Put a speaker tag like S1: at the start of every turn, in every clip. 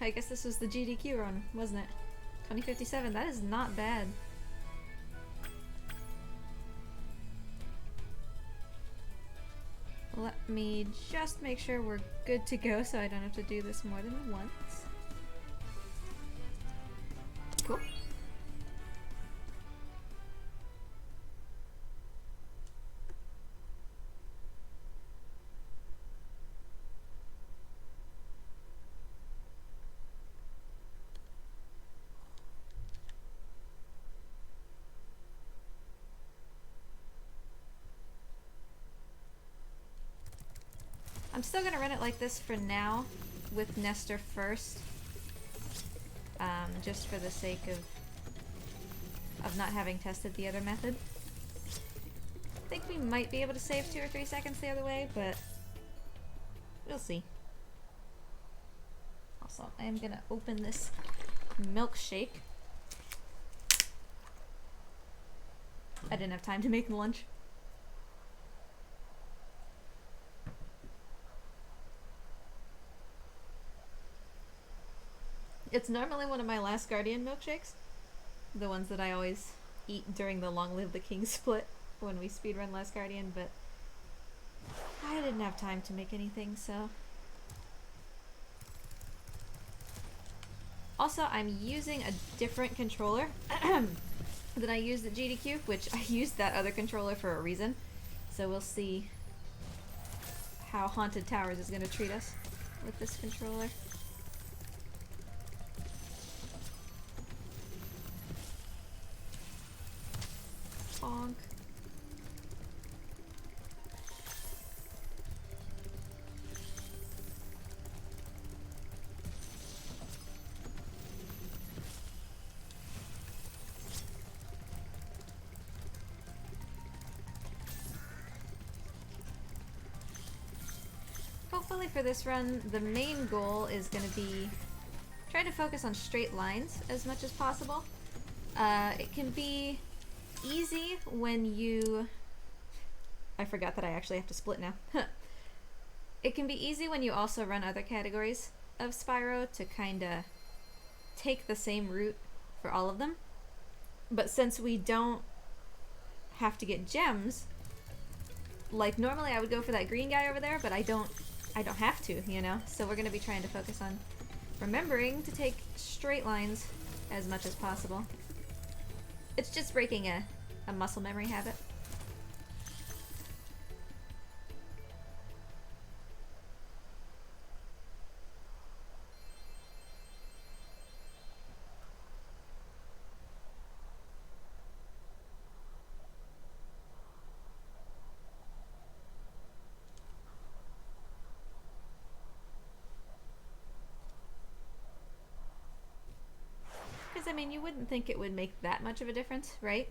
S1: I guess this was the GDQ run, wasn't it? 2057, that is not bad. Let me just make sure we're good to go so I don't have to do this more than once. Cool. I'm still gonna run it like this for now, with Nestor first, just for the sake of not having tested the other method. I think we might be able to save 2 or 3 seconds the other way, but we'll see. Also, I am gonna open this milkshake. I didn't have time to make lunch. It's normally one of my last Guardian milkshakes. The ones that I always eat during the Long Live the King split when we speedrun Last Guardian, but I didn't have time to make anything, so. Also, I'm using a different controller than I used at GDQ, which I used that other controller for a reason. So we'll see how Haunted Towers is going to treat us with this controller. Bonk. Hopefully for this run, the main goal is going to be try to focus on straight lines as much as possible. It can be easy when you... I forgot that I actually have to split now. It can be easy when you also run other categories of Spyro to kinda take the same route for all of them. But since we don't have to get gems, like normally I would go for that green guy over there, but I don't have to, you know? So we're gonna be trying to focus on remembering to take straight lines as much as possible. It's just breaking a muscle memory habit. Because, I mean, you wouldn't think it would make that much of a difference, right?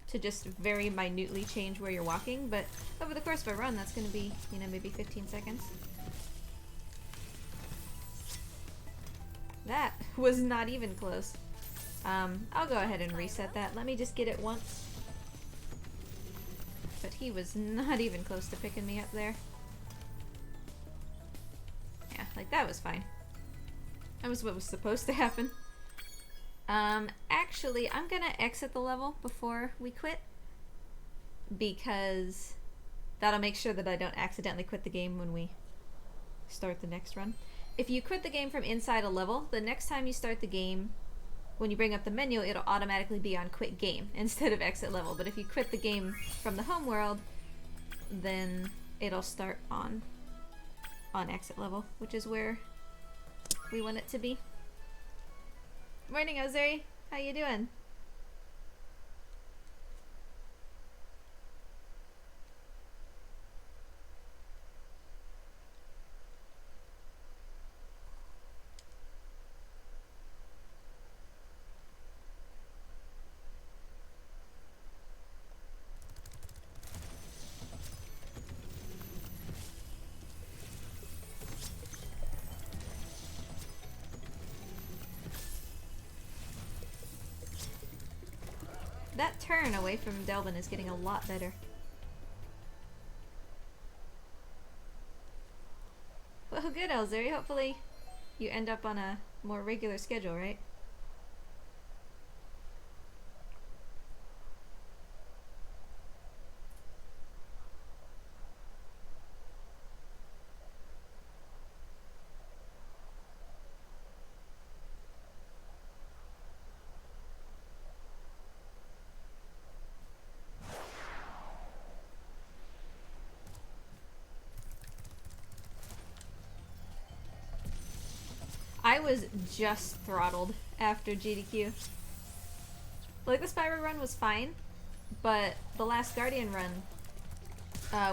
S1: To just very minutely change where you're walking, but over the course of a run, that's going to be, you know, maybe 15 seconds. That was not even close. I'll go ahead and reset that. Let me just get it once. But he was not even close to picking me up there. Yeah, like that was fine. That was what was supposed to happen. Actually, I'm gonna exit the level before we quit, because that'll make sure that I don't accidentally quit the game when we start the next run. If you quit the game from inside a level, the next time you start the game, when you bring up the menu, it'll automatically be on quit game instead of exit level. But if you quit the game from the home world, then it'll start on exit level, which is where we want it to be. Morning, Ozuri. How you doing? That turn away from Delvin is getting a lot better. Well, good, Elzuri. Hopefully you end up on a more regular schedule, right? I was just throttled after GDQ. Like, the Spyro run was fine, but the last Guardian run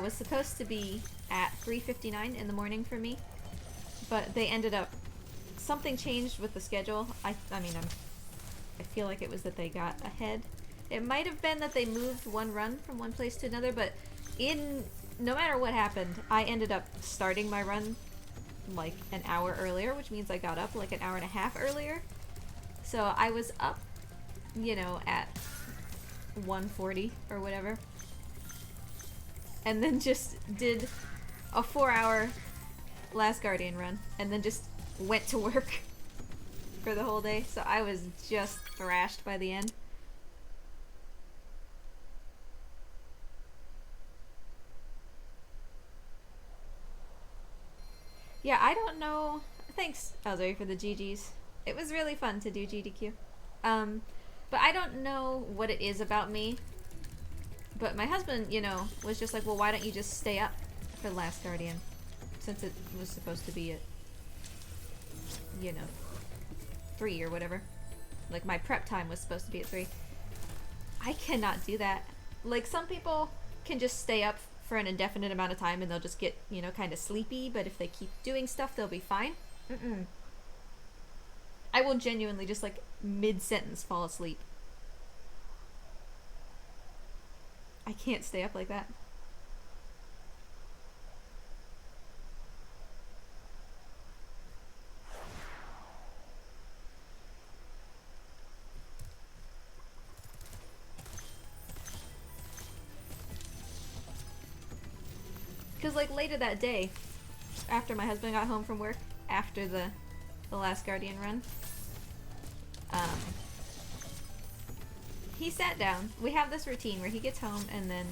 S1: was supposed to be at 3:59 in the morning for me, but they ended up... Something changed with the schedule. I feel like it was that they got ahead. It might have been that they moved one run from one place to another, but no matter what happened, I ended up starting my run like an hour earlier, which means I got up like an hour and a half earlier. So I was up, you know, at 1:40 or whatever. And then just did a 4-hour Last Guardian run, and then just went to work for the whole day. So I was just thrashed by the end. Yeah, I don't know. Thanks, Elzari, for the GGs. It was really fun to do GDQ. But I don't know what it is about me. But my husband, you know, was just like, well, why don't you just stay up for The Last Guardian? Since it was supposed to be at, you know, 3 or whatever. Like, my prep time was supposed to be at 3. I cannot do that. Like, some people can just stay up for an indefinite amount of time and they'll just get, you know, kind of sleepy, but if they keep doing stuff, they'll be fine. I will genuinely just, like, mid-sentence fall asleep. I can't stay up like that. Because, like, later that day, after my husband got home from work, after the Last Guardian run, he sat down. We have this routine where he gets home and then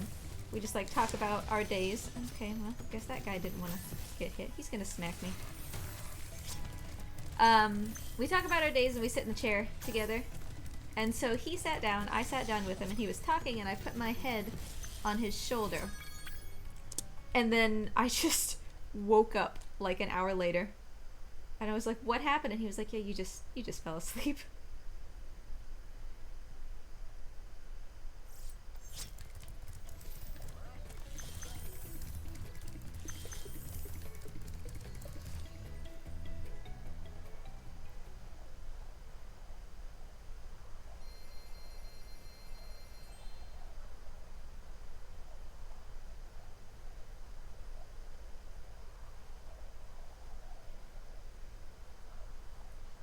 S1: we just, like, talk about our days. Okay, well, I guess that guy didn't want to get hit. He's gonna smack me. We talk about our days and we sit in the chair together. And so he sat down, I sat down with him, and he was talking, and I put my head on his shoulder. And then I just woke up like an hour later. And I was like, what happened? And he was like, yeah, you just fell asleep.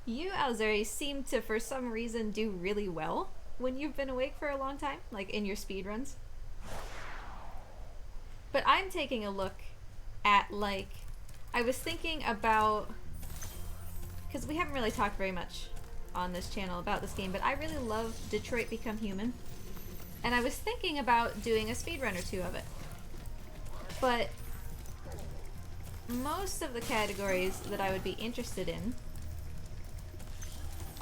S1: You, Alzari, seem to, for some reason, do really well when you've been awake for a long time, like in your speedruns. But I'm taking a look at, like, I was thinking about, because we haven't really talked very much on this channel about this game, but I really love Detroit Become Human. And I was thinking about doing a speedrun or two of it. But most of the categories that I would be interested in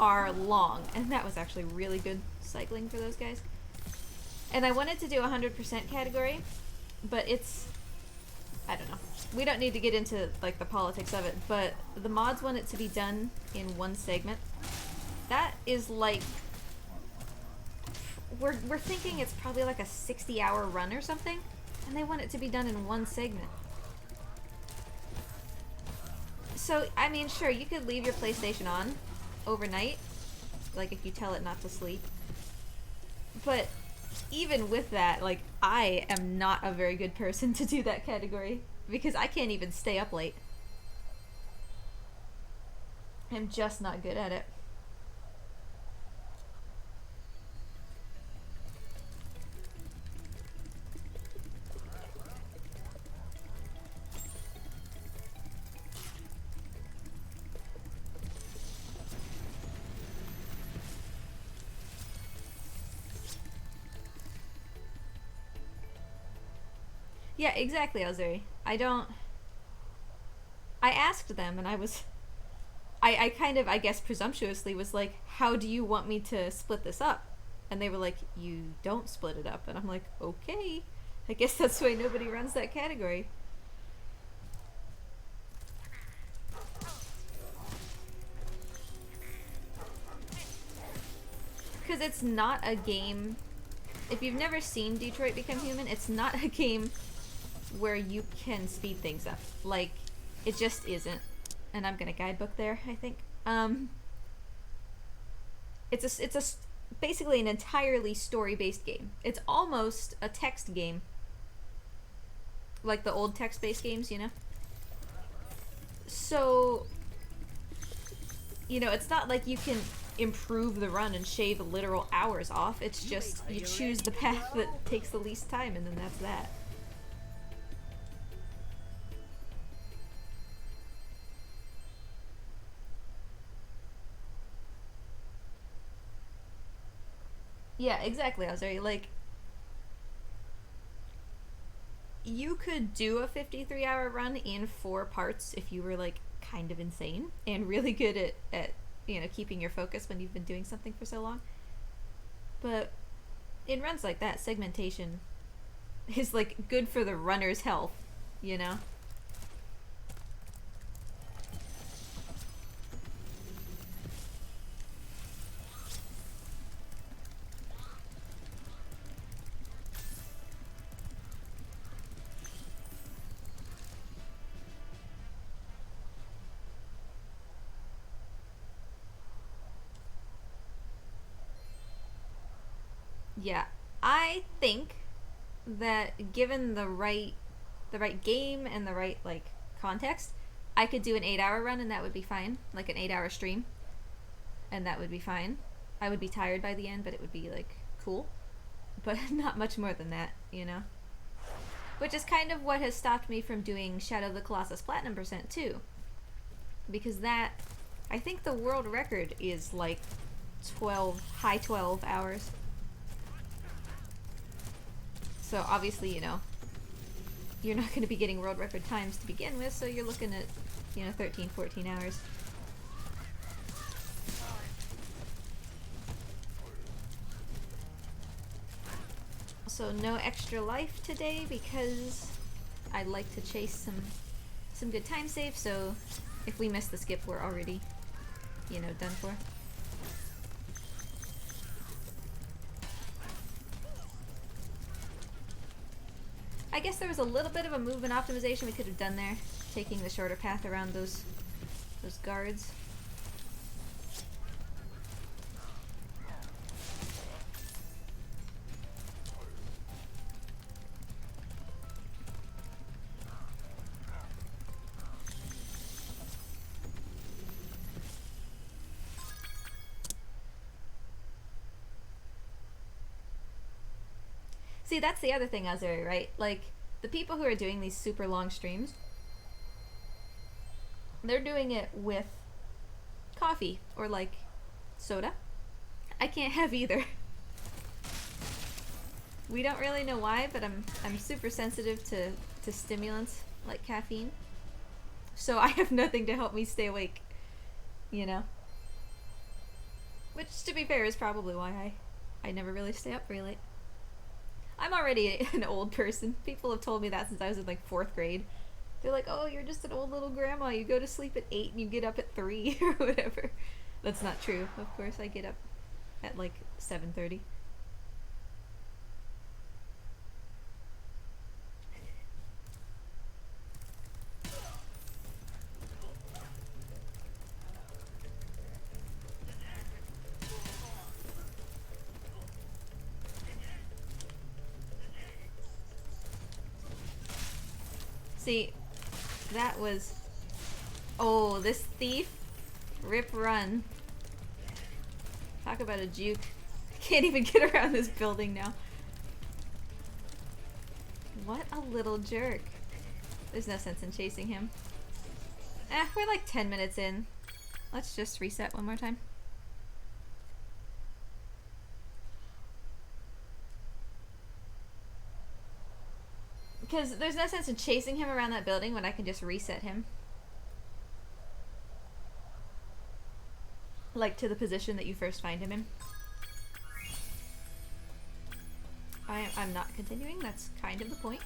S1: are long, and that was actually really good cycling for those guys. And I wanted to do 100% category, but it's, I don't know. We don't need to get into, like, the politics of it, but the mods want it to be done in one segment. That is like, we're thinking it's probably like a 60-hour run or something, and they want it to be done in one segment. So, I mean, sure, you could leave your PlayStation on overnight, like if you tell it not to sleep. But even with that, like, I am not a very good person to do that category because I can't even stay up late. I'm just not good at it. Yeah, exactly, Ozuri. I don't... I asked them, and I kind of, I guess, presumptuously was like, how do you want me to split this up? And they were like, you don't split it up. And I'm like, okay. I guess that's why nobody runs that category. Because it's not a game... If you've never seen Detroit Become Human, it's not a game where you can speed things up. Like, it just isn't. And I'm gonna guidebook there, I think. It's basically an entirely story-based game. It's almost a text game. Like the old text-based games, you know? So, you know, it's not like you can improve the run and shave literal hours off. It's just you choose the path that takes the least time, and then that's that. Yeah, exactly, Ozzy. Like, you could do a 53-hour run in 4 parts if you were, like, kind of insane and really good at, you know, keeping your focus when you've been doing something for so long. But in runs like that, segmentation is, like, good for the runner's health, you know? Yeah, I think that given the right game and the right like context, I could do an 8-hour run and that would be fine, like an 8-hour stream, and that would be fine. I would be tired by the end, but it would be like cool, but not much more than that, you know. Which is kind of what has stopped me from doing Shadow of the Colossus Platinum Percent too, because that I think the world record is like high 12 hours. So obviously, you know, you're not going to be getting world record times to begin with, so you're looking at, you know, 13, 14 hours. Also, no extra life today because I'd like to chase some good time saves, so if we miss the skip, we're already, you know, done for. I guess there was a little bit of a movement optimization we could have done there, taking the shorter path around those guards. See, that's the other thing, Azuri, right? Like, the people who are doing these super long streams, they're doing it with coffee or, like, soda. I can't have either. We don't really know why, but I'm super sensitive to stimulants like caffeine. So I have nothing to help me stay awake, you know? Which, to be fair, is probably why I never really stay up very late. I'm already an old person. People have told me that since I was in like 4th grade. They're like, oh, you're just an old little grandma. You go to sleep at 8 and you get up at 3 or whatever. That's not true. Of course, I get up at like 7:30. See, that was... Oh, this thief. Rip run. Talk about a juke. Can't even get around this building now. What a little jerk. There's no sense in chasing him. We're like 10 minutes in. Let's just reset one more time. Because there's no sense in chasing him around that building when I can just reset him. Like, to the position that you first find him in. I'm not continuing, that's kind of the point.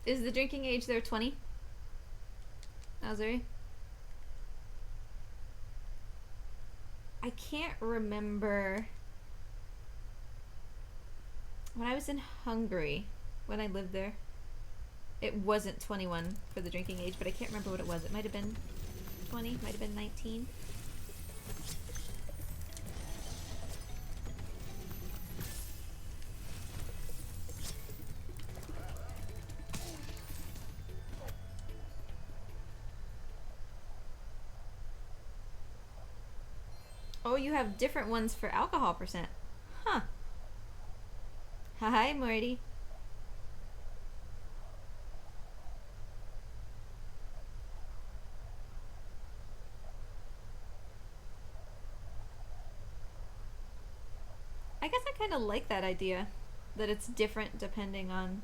S1: Is the drinking age there 20? Azuri? I can't remember. When I was in Hungary, when I lived there, it wasn't 21 for the drinking age, but I can't remember what it was. It might have been 20, might have been 19. Oh, you have different ones for alcohol percent. Huh. Hi, Morty. I guess I kind of like that idea, that it's different depending on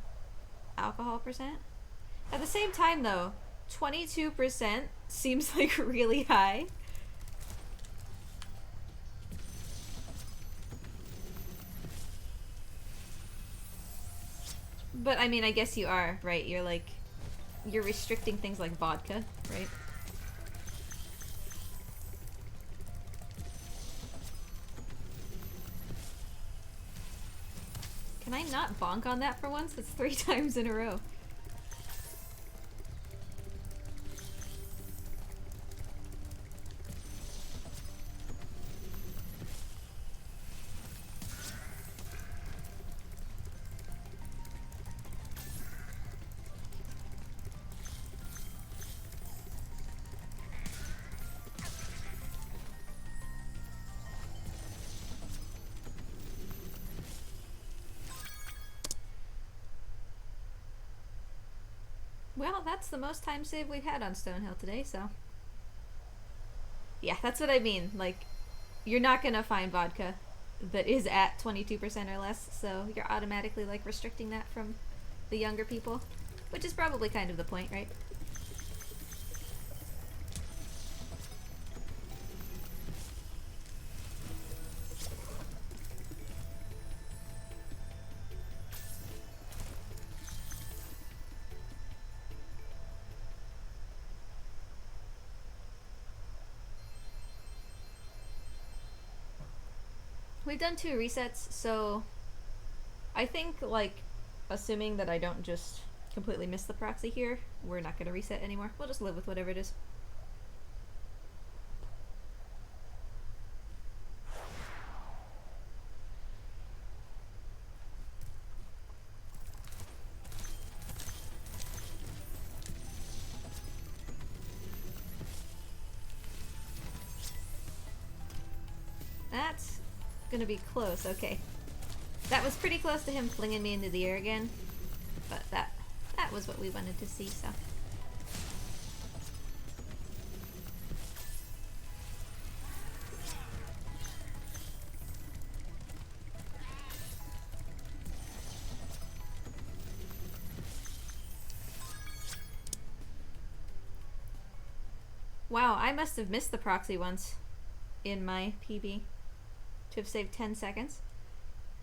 S1: alcohol percent. At the same time, though, 22% seems like really high. But I mean, I guess you are, right? You're like, you're restricting things like vodka, right? Can I not bonk on that for once? That's 3 times in a row. Well, that's the most time save we've had on Stonehill today, so... Yeah, that's what I mean. Like, you're not gonna find vodka that is at 22% or less, so you're automatically, like, restricting that from the younger people. Which is probably kind of the point, right? We've done 2 resets, so I think, like, assuming that I don't just completely miss the proxy here, we're not going to reset anymore. We'll just live with whatever it is. That's gonna be close, okay. That was pretty close to him flinging me into the air again, but that was what we wanted to see, so. Wow, I must have missed the proxy once in my PB to have saved 10 seconds.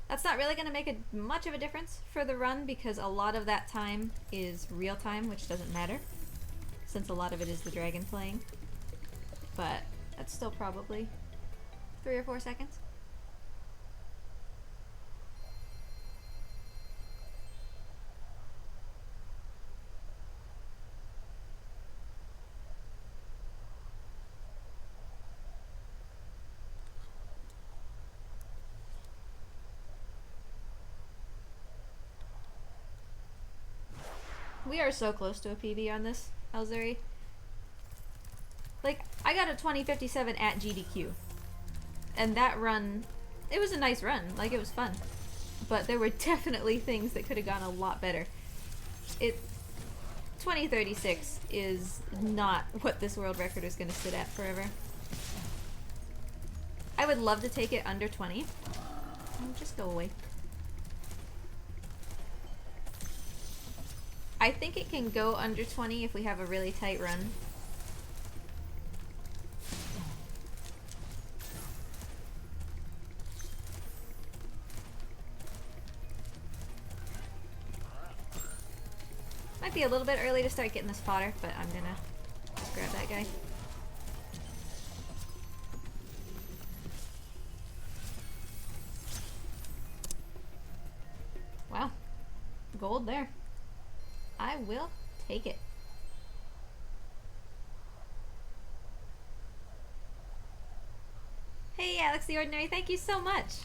S1: That's not really going to make much of a difference for the run because a lot of that time is real time, which doesn't matter since a lot of it is the dragon playing. But that's still probably 3 or 4 seconds. We are so close to a PB on this, Elzuri. Like, I got a 2057 at GDQ. And that run, it was a nice run. Like, it was fun. But there were definitely things that could have gone a lot better. 2036 is not what this world record is going to sit at forever. I would love to take it under 20. Oh, just go away. I think it can go under 20 if we have a really tight run. Might be a little bit early to start getting this fodder, but I'm gonna just grab that guy. Wow. Gold there. I will take it. Hey, Alex the Ordinary, thank you so much.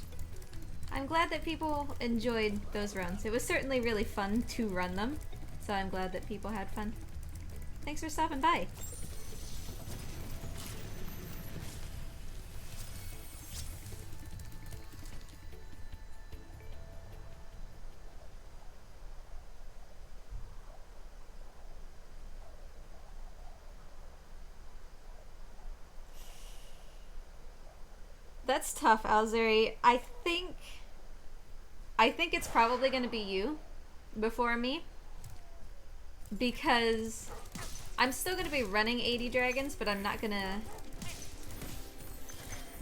S1: I'm glad that people enjoyed those runs. It was certainly really fun to run them, so I'm glad that people had fun. Thanks for stopping by. That's tough, Alzeri. I think it's probably going to be you before me, because I'm still going to be running 80 dragons, but I'm not going to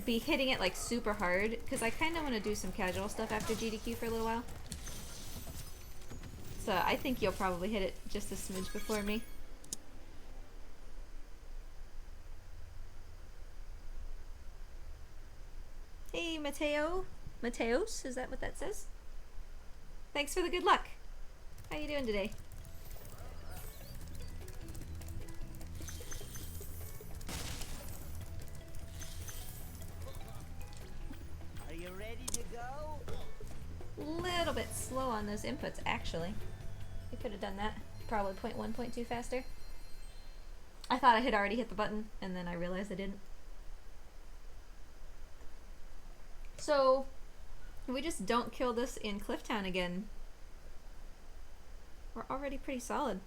S1: be hitting it like super hard, because I kind of want to do some casual stuff after GDQ for a little while. So I think you'll probably hit it just a smidge before me. Hey, Mateo. Mateos, is that what that says? Thanks for the good luck. How you doing today?
S2: Are you ready to go?
S1: Little bit slow on those inputs, actually. I could have done that probably 0.1, 0.2 faster. I thought I had already hit the button, and then I realized I didn't. So, we just don't kill this in Clifftown again. We're already pretty solid.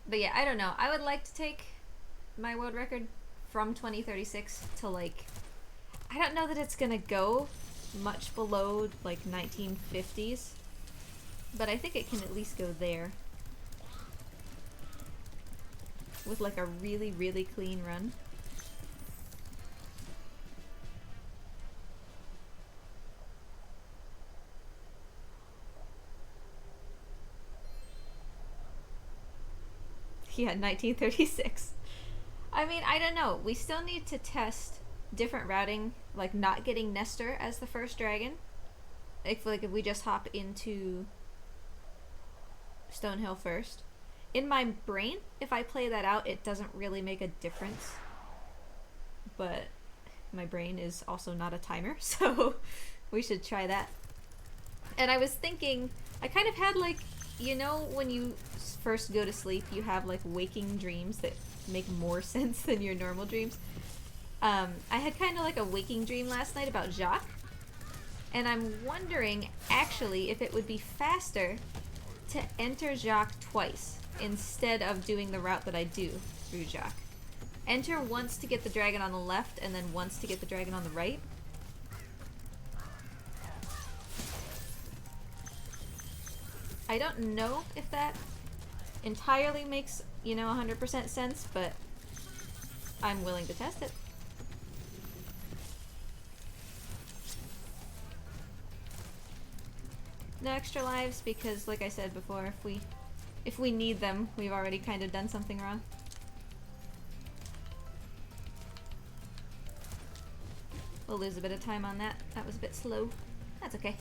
S1: But yeah, I don't know. I would like to take my world record from 2036 to like... I don't know that it's gonna go much below like 1950s. But I think it can at least go there. With like a really, really clean run. Yeah, 1936. I mean, I don't know. We still need to test different routing, like not getting Nestor as the first dragon. If we just hop into Stonehill first. In my brain, if I play that out, it doesn't really make a difference. But my brain is also not a timer, so we should try that. And I was thinking, I kind of had like, you know, when you first go to sleep, you have like waking dreams that make more sense than your normal dreams. I had kind of like a waking dream last night about Jacques. And I'm wondering, actually, if it would be faster to enter Jacques twice instead of doing the route that I do through Jacques. Enter once to get the dragon on the left and then once to get the dragon on the right. I don't know if that entirely makes, you know, 100% sense, but I'm willing to test it. No extra lives because, like I said before, if we need them, we've already kind of done something wrong. We'll lose a bit of time on that. That was a bit slow. That's okay.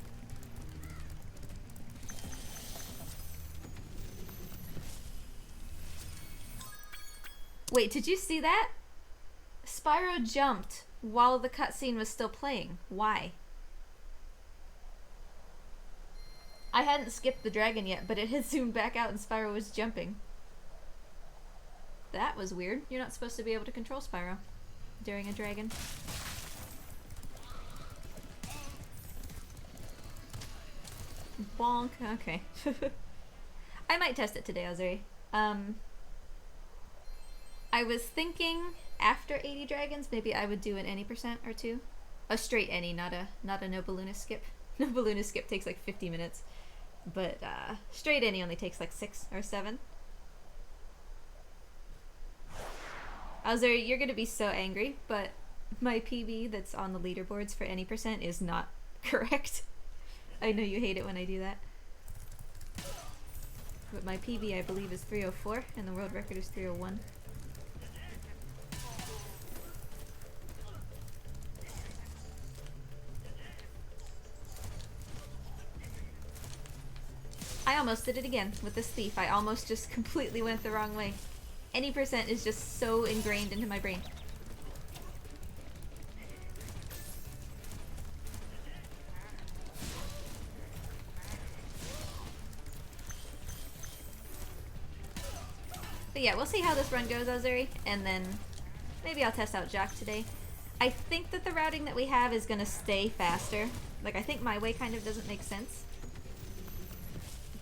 S1: Wait, did you see that? Spyro jumped while the cutscene was still playing. Why? I hadn't skipped the dragon yet, but it had zoomed back out and Spyro was jumping. That was weird. You're not supposed to be able to control Spyro during a dragon. Bonk. Okay. I might test it today, Ozuri. I was thinking after 80 dragons, maybe I would do an any percent or two. A straight any, not a no balloonist skip. No balloonist skip takes like 50 minutes. But straight any only takes like 6 or 7. Ozuri, you're gonna be so angry, but my PB that's on the leaderboards for any percent is not correct. I know you hate it when I do that. But my PB, I believe, is 304, and the world record is 301. I almost did it again with this thief. I almost just completely went the wrong way. Any percent is just so ingrained into my brain. But yeah, we'll see how this run goes, Ozuri, and then maybe I'll test out Jock today. I think that the routing that we have is gonna stay faster. Like, I think my way kind of doesn't make sense.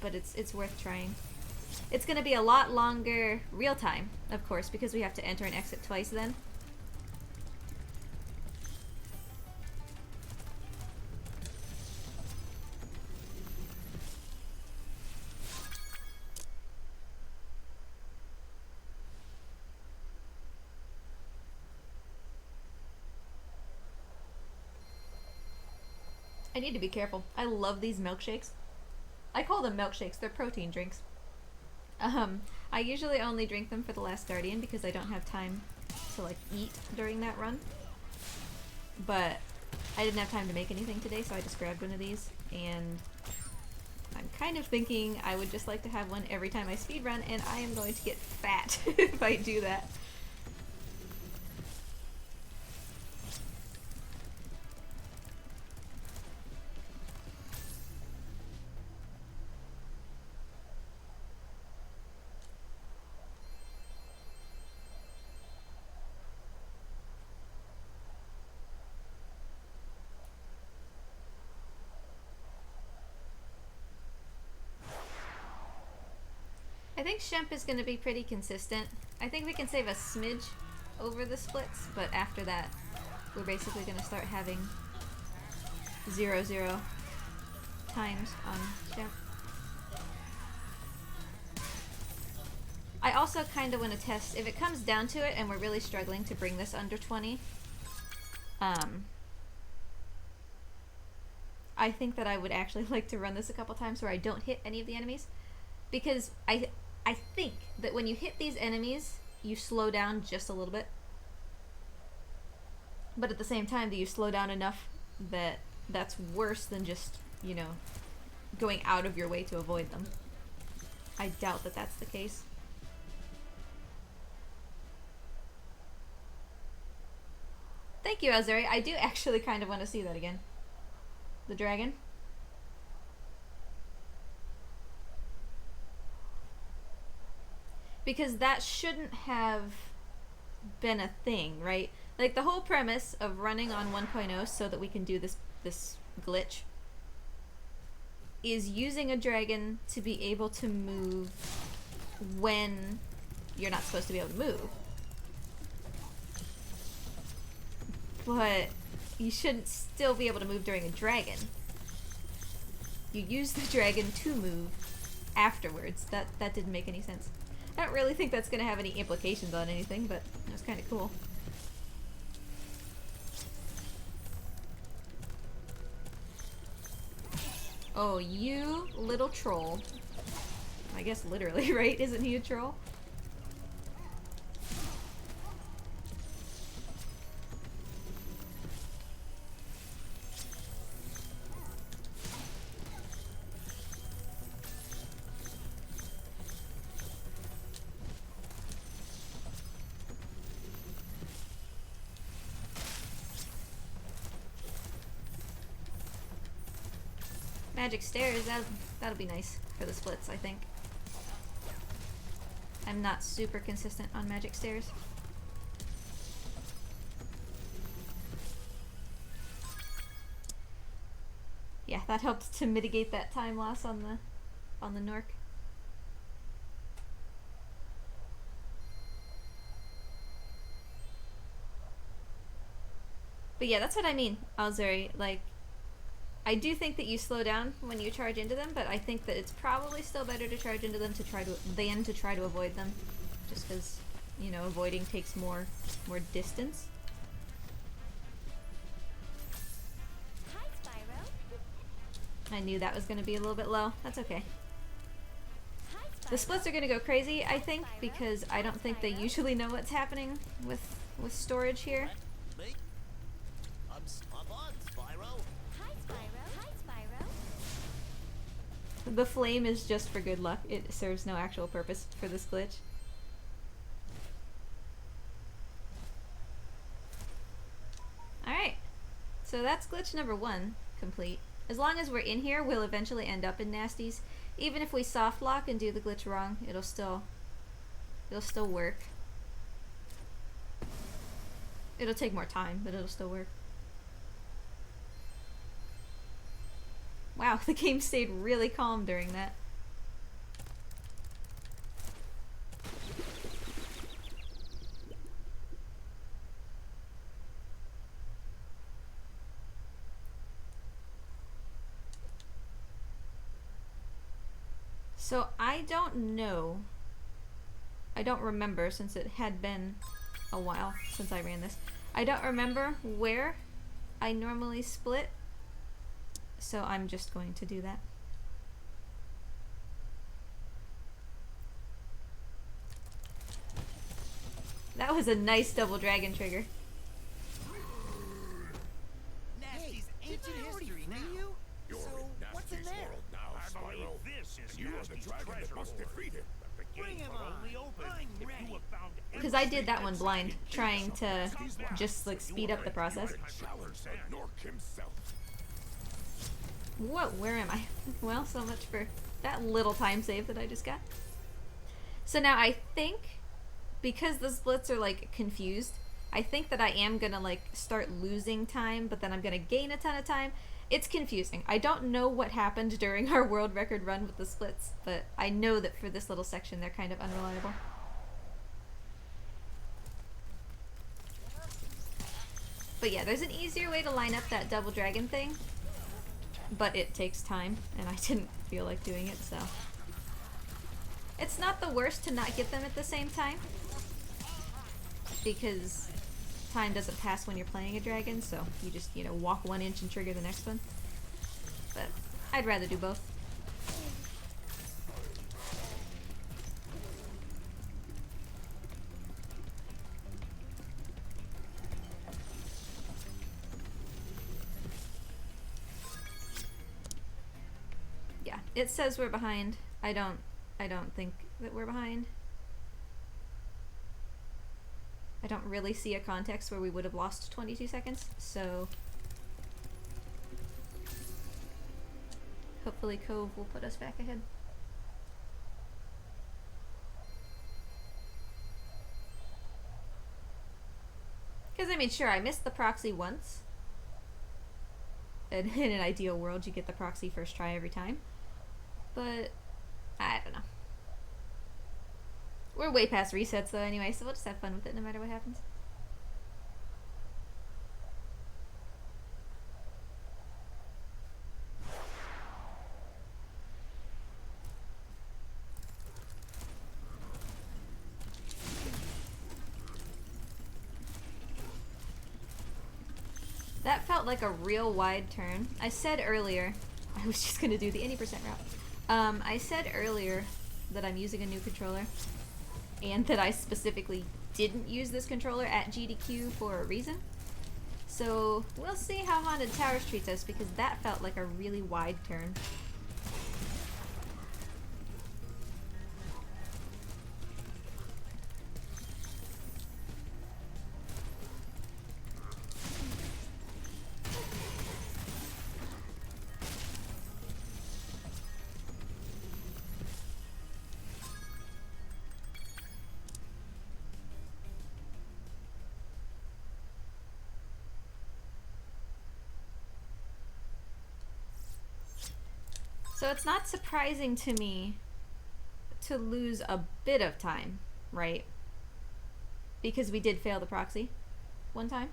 S1: But it's worth trying. It's gonna be a lot longer real time, of course, because we have to enter and exit twice then. I need to be careful. I love these milkshakes. I call them milkshakes. They're protein drinks. I usually only drink them for the Last Guardian because I don't have time to like eat during that run. But I didn't have time to make anything today, so I just grabbed one of these, and I'm kind of thinking I would just like to have one every time I speedrun, and I am going to get fat if I do that. I think Shemp is going to be pretty consistent. I think we can save a smidge over the splits, but after that, we're basically going to start having 0-0 times on Shemp. I also kind of want to test, if it comes down to it and we're really struggling to bring this under 20, I think that I would actually like to run this a couple times where I don't hit any of the enemies. Because I think that when you hit these enemies, you slow down just a little bit. But at the same time, that you slow down enough that that's worse than just, you know, going out of your way to avoid them. I doubt that that's the case. Thank you, Ozuri. I do actually kind of want to see that again. The dragon. Because that shouldn't have been a thing, right? Like, the whole premise of running on 1.0 so that we can do this glitch is using a dragon to be able to move when you're not supposed to be able to move. But you shouldn't still be able to move during a dragon. You use the dragon to move afterwards. That didn't make any sense. I don't really think that's going to have any implications on anything, but it was kind of cool. Oh, you little troll. I guess literally, right? Isn't he a troll? Magic stairs, that'll be nice for the splits, I think. I'm not super consistent on magic stairs. Yeah, that helped to mitigate that time loss on the Nork. But yeah, that's what I mean, Alzuri. Like, I do think that you slow down when you charge into them, but I think that it's probably still better to charge into them than to try to avoid them, just because, you know, avoiding takes more distance.
S3: Hi, Spyro.
S1: I knew that was going to be a little bit low. That's okay.
S3: Hi, Spyro.
S1: The splits are going to go crazy, I think,
S3: Spyro.
S1: because I don't think they usually know what's happening with storage here.
S2: Me? I'm on, Spyro.
S3: Hi, Spyro. Hi, Spyro.
S1: The flame is just for good luck. It serves no actual purpose for this glitch. Alright, so that's glitch number 1 complete. As long as we're in here, we'll eventually end up in Nasties. Even if we soft lock and do the glitch wrong, it'll still work. It'll take more time, but it'll still work. Wow, the game stayed really calm during that. So I don't know. I don't remember, since it had been a while since I ran this. I don't remember where I normally split. So I'm just going to do that. That was a nice double dragon trigger.
S2: Nasty's ancient history now.
S4: You're
S2: So,
S4: in
S2: what's in
S4: Nasty's
S2: there?
S4: world now,
S5: I believe
S4: Spyro.
S5: this is
S4: You are the
S5: Nasty's
S4: dragon that
S5: treasure
S4: must
S5: hoard.
S4: defeat him.
S5: But the
S2: Bring
S5: gates
S2: him
S5: will
S2: on.
S5: only open
S2: I'm
S5: if
S2: ready.
S5: you have found
S1: Because I did that one blind, trying to just like speed up the process.
S4: Challenge the Nork himself.
S1: Whoa, where am I? Well, so much for that little time save that I just got. So now I think, because the splits are like confused, I think that I am gonna like start losing time, but then I'm gonna gain a ton of time. It's confusing. I don't know what happened during our world record run with the splits, but I know that for this little section they're kind of unreliable. But yeah, there's an easier way to line up that double dragon thing, but it takes time, and I didn't feel like doing it, so. It's not the worst to not get them at the same time, because time doesn't pass when you're playing a dragon, so you just, you know, walk 1 inch and trigger the next one. But I'd rather do both. Yeah, it says we're behind. I don't think that we're behind. I don't really see a context where we would have lost 22 seconds, so hopefully Cove will put us back ahead. Because, I mean, sure, I missed the proxy once. And in an ideal world, you get the proxy first try every time. But, I don't know. We're way past resets, though, anyway, so we'll just have fun with it no matter what happens. That felt like a real wide turn. I said earlier, I was just gonna do the 80% route. I said earlier that I'm using a new controller, and that I specifically didn't use this controller at GDQ for a reason. So we'll see how Haunted Towers treats us, because that felt like a really wide turn. So it's not surprising to me to lose a bit of time, right? Because we did fail the proxy one time.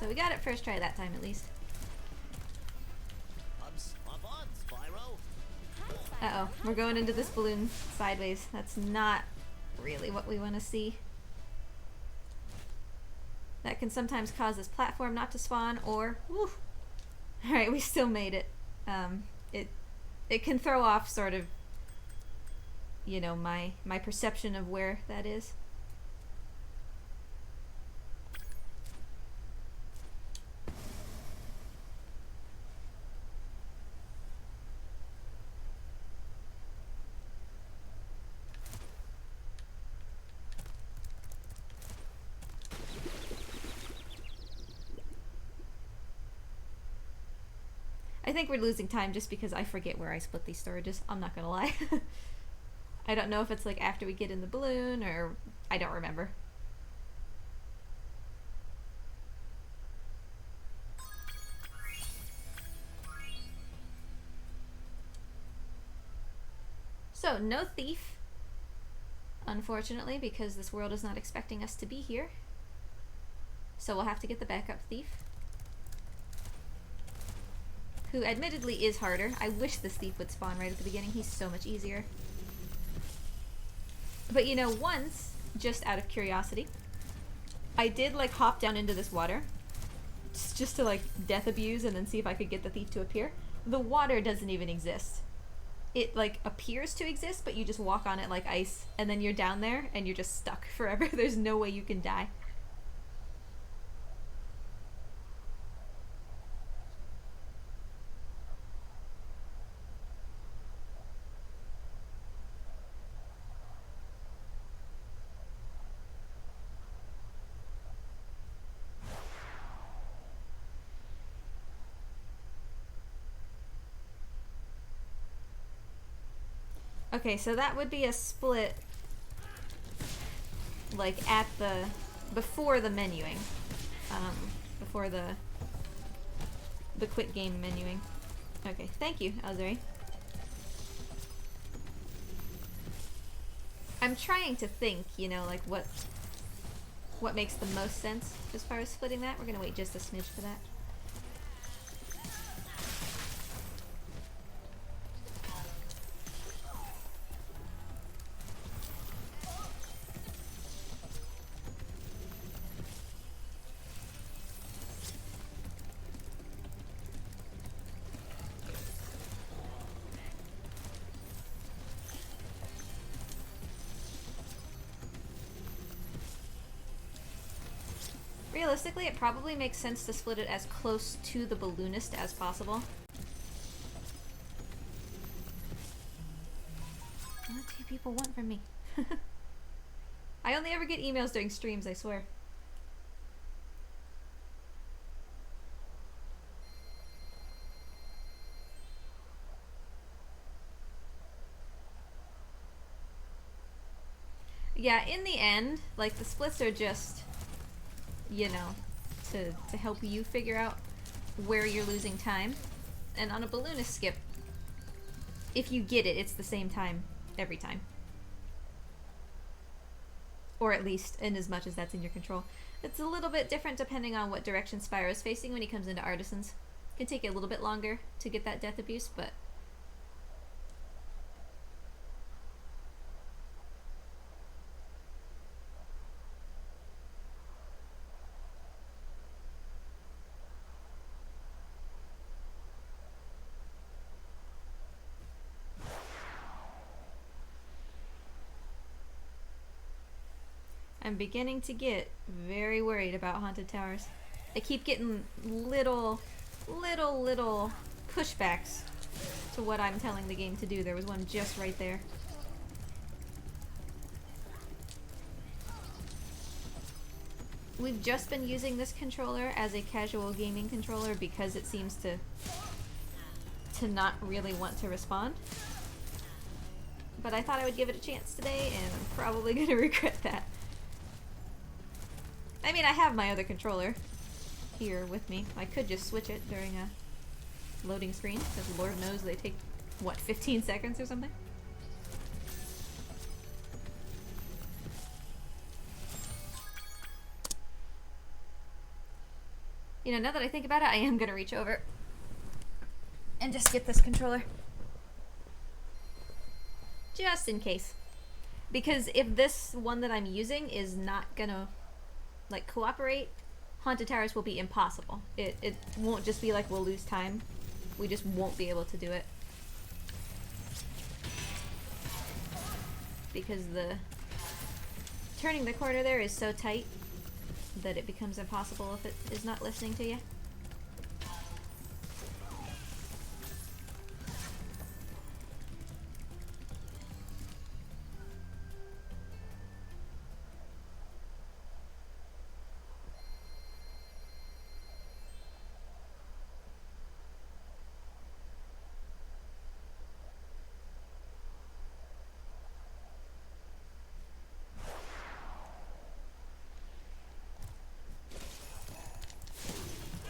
S1: we got it first try that time at least.
S2: Up on, Spyro.
S1: Uh-oh, we're going into this balloon sideways. That's not really what we want to see. That can sometimes cause this platform not to spawn, or... Woo! Alright, we still made it. It can throw off sort of, you know, my perception of where that is. I think we're losing time just because I forget where I split these storages. I'm not gonna lie. I don't know if it's like after we get in the balloon or I don't remember. So, no thief, unfortunately, because this world is not expecting us to be here. So we'll have to get the backup thief, who admittedly is harder. I wish this thief would spawn right at the beginning. He's so much easier. But you know, once, just out of curiosity, I did like hop down into this water just to like death abuse and then see if I could get the thief to appear. The water doesn't even exist. It like appears to exist, but you just walk on it like ice and then you're down there and you're just stuck forever. There's no way you can die. Okay, so that would be a split, like at the, before the menuing, before the quit game menuing. Okay, thank you, Azuri. I'm trying to think, you know, like what makes the most sense as far as splitting that. We're gonna wait just a smidge for that. Realistically, it probably makes sense to split it as close to the balloonist as possible. What do you people want from me? I only ever get emails during streams, I swear. Yeah, in the end, like, the splits are just, you know, to help you figure out where you're losing time. And on a balloonist skip, if you get it, it's the same time every time. Or at least in as much as that's in your control. It's a little bit different depending on what direction Spyro is facing when he comes into Artisans. It can take a little bit longer to get that death abuse, but... I'm beginning to get very worried about Haunted Towers. I keep getting little pushbacks to what I'm telling the game to do. There was one just right there. We've just been using this controller as a casual gaming controller because it seems to not really want to respond. But I thought I would give it a chance today, and I'm probably gonna regret that. I mean, I have my other controller here with me. I could just switch it during a loading screen, because Lord knows they take, what, 15 seconds or something? You know, now that I think about it, I am gonna reach over and just get this controller. Just in case. Because if this one that I'm using is not gonna, like, cooperate, Haunted Towers will be impossible. It won't just be like we'll lose time. We just won't be able to do it. Because the turning the corner there is so tight that it becomes impossible if it is not listening to you.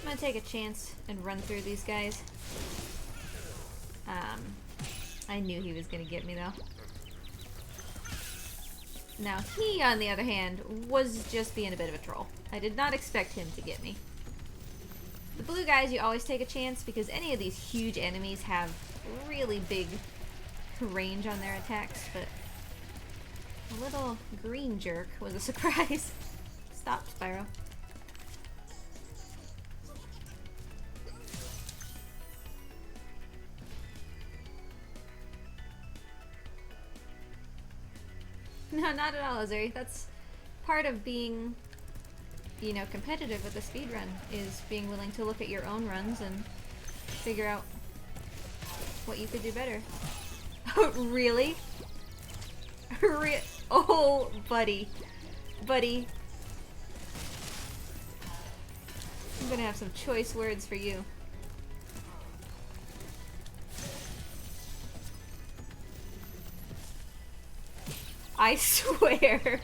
S1: I'm gonna take a chance and run through these guys. I knew he was gonna get me though. Now he, on the other hand, was just being a bit of a troll. I did not expect him to get me. The blue guys, you always take a chance because any of these huge enemies have really big range on their attacks, but a little green jerk was a surprise. Stop, Spyro. No, not at all, Ozuri. That's part of being, you know, competitive with the speedrun, is being willing to look at your own runs and figure out what you could do better. Oh, really? Oh, buddy. Buddy. I'm gonna have some choice words for you. I swear.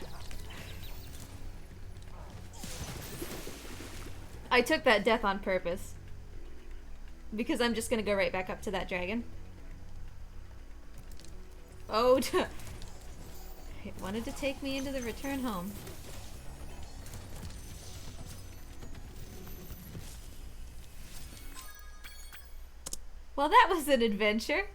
S1: I took that death on purpose. Because I'm just gonna go right back up to that dragon. Oh, it wanted to take me into the return home. Well, that was an adventure.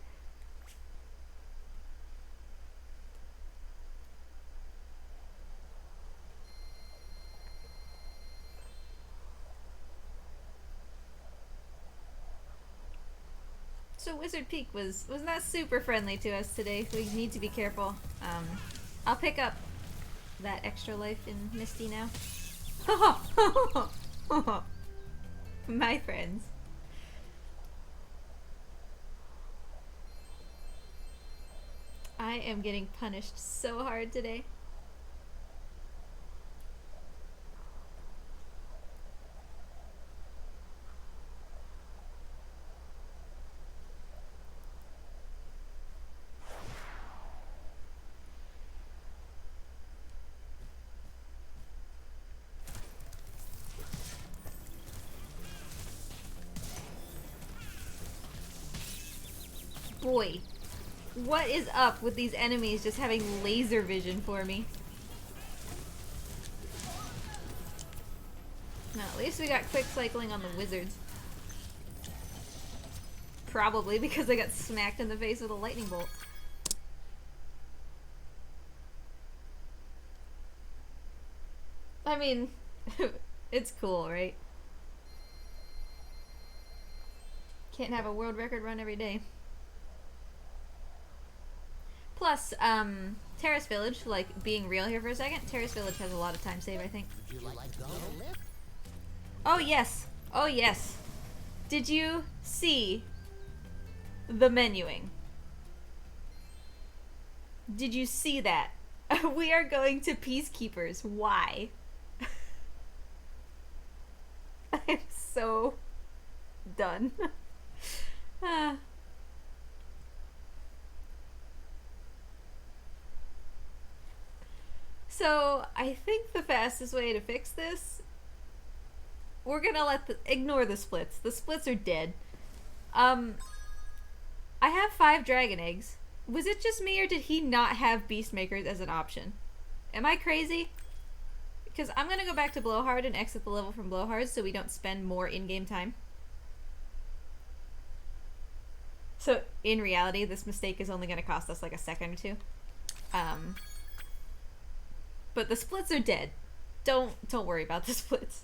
S1: So Wizard Peak was not super friendly to us today. We need to be careful. I'll pick up that extra life in Misty now. My friends. I am getting punished so hard today. Boy, what is up with these enemies just having laser vision for me? No, at least we got quick cycling on the wizards. Probably because I got smacked in the face with a lightning bolt. I mean, it's cool, right? Can't have a world record run every day. Plus, Terrace Village, like, being real here for a second, Terrace Village has a lot of time save, I think.
S2: Would you like to go on a lift?
S1: Oh, yes. Oh, yes. Did you see the menuing? Did you see that? We are going to Peacekeepers. Why? I'm so done. Ah. So, I think the fastest way to fix this, we're gonna ignore the splits. The splits are dead. I have 5 dragon eggs. Was it just me or did he not have beast makers as an option? Am I crazy? Because I'm gonna go back to Blowhard and exit the level from Blowhard so we don't spend more in-game time. So, in reality, this mistake is only gonna cost us like a second or two. But the splits are dead. Don't worry about the splits.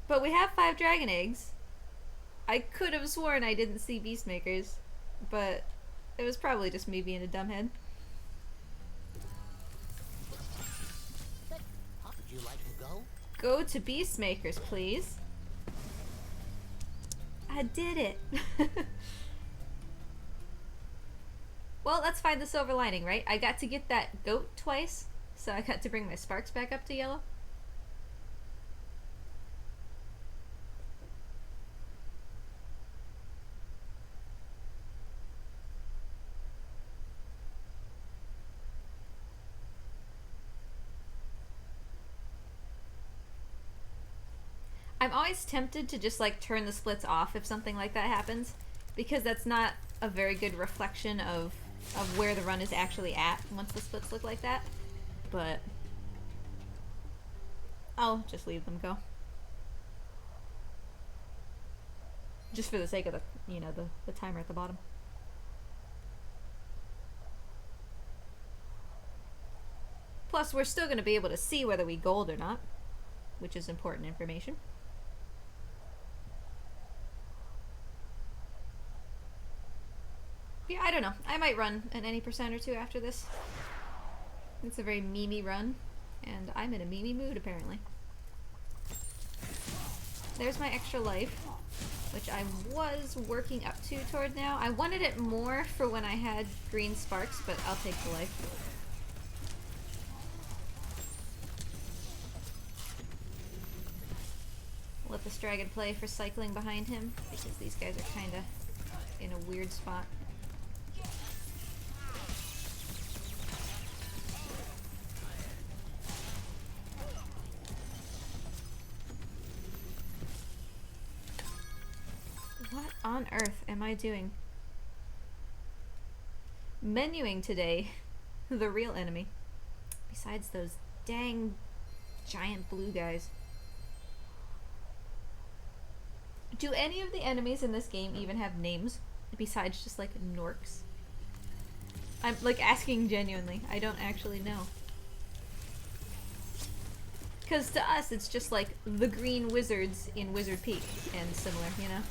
S1: But we have 5 dragon eggs. I could have sworn I didn't see Beastmakers, but it was probably just me being a dumbhead.
S2: Would you like to go?
S1: Go to Beastmakers, please. I did it. Well, let's find the silver lining, right? I got to get that goat twice, so I got to bring my sparks back up to yellow. I'm always tempted to just like turn the splits off if something like that happens, because that's not a very good reflection of where the run is actually at once the splits look like that. But I'll just leave them go. Just for the sake of the, you know, the timer at the bottom. Plus, we're still going to be able to see whether we gold or not, which is important information. Yeah, I don't know. I might run an any percent or two after this. It's a very memey run, and I'm in a memey mood apparently. There's my extra life, which I was working up to toward now. I wanted it more for when I had green sparks, but I'll take the life. Let this dragon play for cycling behind him, because these guys are kinda in a weird spot. What on earth am I doing? Menuing today, the real enemy. Besides those dang giant blue guys. Do any of the enemies in this game even have names besides just like Norks? I'm like asking genuinely. I don't actually know. Because to us it's just like the green wizards in Wizard Peak and similar, you know?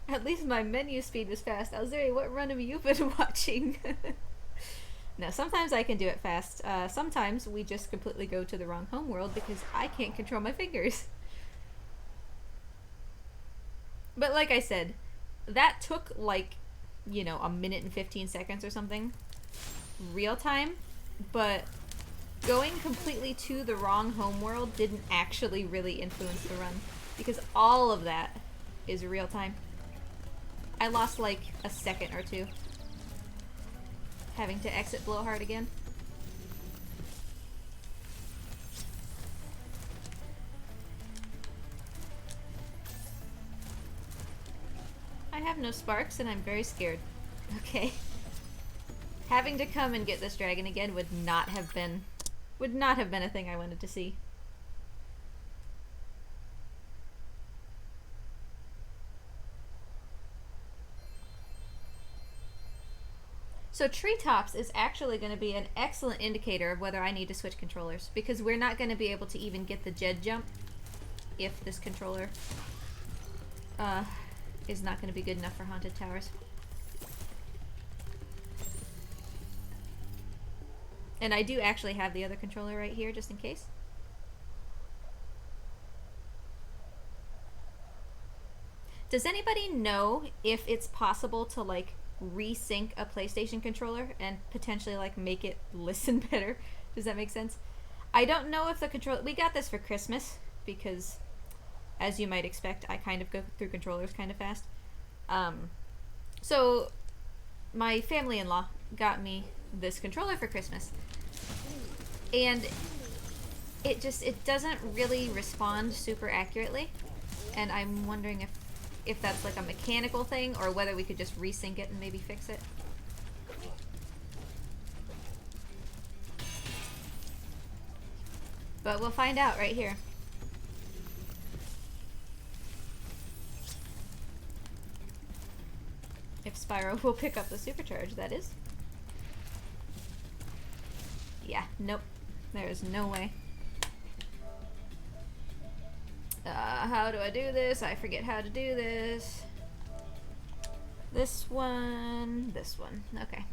S1: At least my menu speed was fast. Alzeri, what run have you been watching? No, sometimes I can do it fast. Sometimes we just completely go to the wrong homeworld because I can't control my fingers. But like I said, that took like, you know, a minute and 15 seconds or something. Real time. But going completely to the wrong homeworld didn't actually really influence the run. Because all of that is real time. I lost like a second or two having to exit Blowhard again. I have no sparks and I'm very scared. Okay. Having to come and get this dragon again would not have been a thing I wanted to see. So Treetops is actually going to be an excellent indicator of whether I need to switch controllers, because we're not going to be able to even get the Jed jump if this controller is not going to be good enough for Haunted Towers. And I do actually have the other controller right here, just in case. Does anybody know if it's possible to, like, resync a PlayStation controller and potentially, like, make it listen better? Does that make sense? I don't know if the controller... We got this for Christmas because as you might expect, I kind of go through controllers kind of fast. So my family-in-law got me this controller for Christmas, and it doesn't really respond super accurately, and I'm wondering if that's like a mechanical thing or whether we could just resync it and maybe fix it. But we'll find out right here. If Spyro will pick up the supercharge, that is. Yeah, nope. There's no way. How do I do this? I forget how to do this. This one. Okay.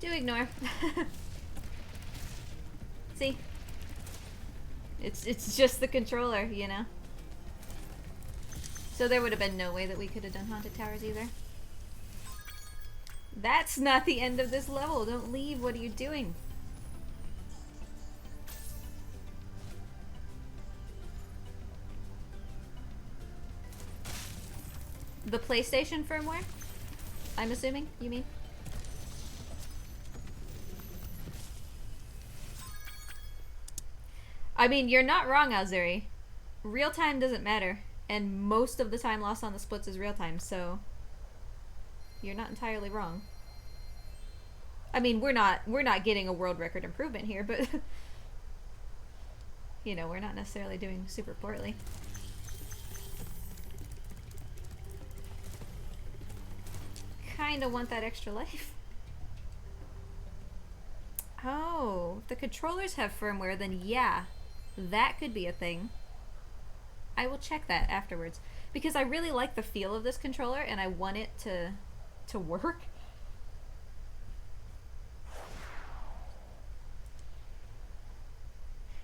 S1: Do ignore. See? It's just the controller, you know? So there would have been no way that we could have done Haunted Towers either. That's not the end of this level. Don't leave. What are you doing? The PlayStation firmware? I'm assuming, you mean? I mean, you're not wrong, Azuri. Real time doesn't matter, and most of the time lost on the splits is real time, so you're not entirely wrong. I mean, we're not getting a world record improvement here, but you know, we're not necessarily doing super poorly. Kinda want that extra life. Oh, if the controllers have firmware, then yeah, that could be a thing. I will check that afterwards, because I really like the feel of this controller and I want it to work.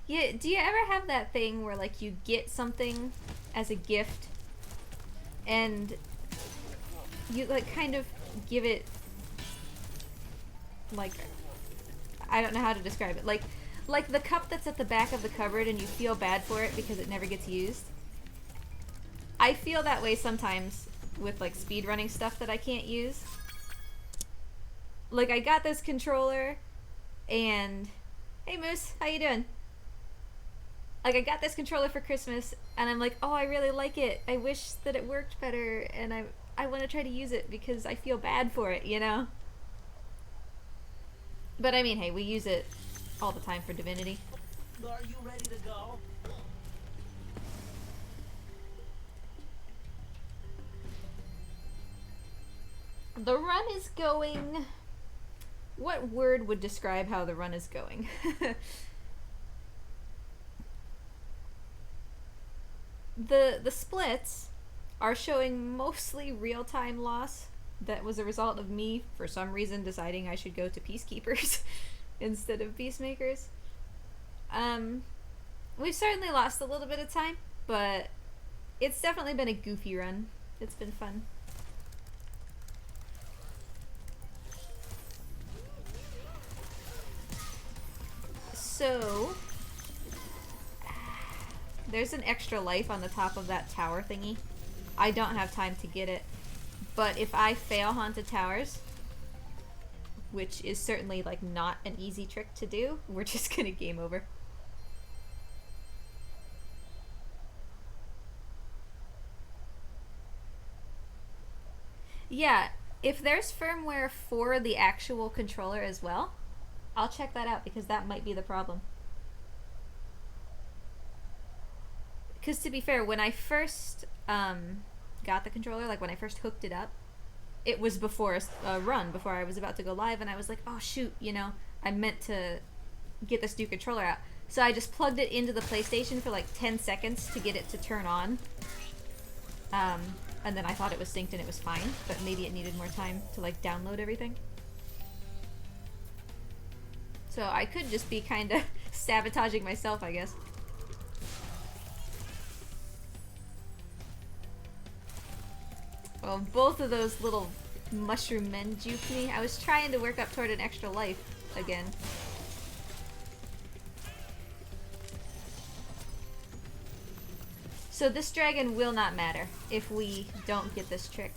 S1: Yeah, do you ever have that thing where like you get something as a gift and you like kind of give it, like, I don't know how to describe it, like the cup that's at the back of the cupboard and you feel bad for it because it never gets used? I feel that way sometimes with like speedrunning stuff that I can't use. Like I got this controller and hey Moose, how you doing? Like I got this controller for Christmas and I'm like, oh, I really like it. I wish that it worked better and I want to try to use it because I feel bad for it, you know? But I mean, hey, we use it all the time for Divinity.
S2: Are you ready to go?
S1: The run is going... What word would describe how the run is going? The splits are showing mostly real-time loss that was a result of me, for some reason, deciding I should go to Peacekeepers instead of Peacemakers. We've certainly lost a little bit of time, but it's definitely been a goofy run. It's been fun. So, there's an extra life on the top of that tower thingy. I don't have time to get it. But if I fail Haunted Towers, which is certainly like not an easy trick to do, we're just gonna game over. Yeah, if there's firmware for the actual controller as well, I'll check that out because that might be the problem. Because to be fair, when I first got the controller, like when I first hooked it up, it was before a run, before I was about to go live, and I was like, oh shoot, you know, I meant to get this new controller out. So I just plugged it into the PlayStation for like 10 seconds to get it to turn on. And then I thought it was synced and it was fine, but maybe it needed more time to like download everything. So I could just be kind of sabotaging myself, I guess. Well, both of those little mushroom men juked me. I was trying to work up toward an extra life again. So this dragon will not matter if we don't get this trick.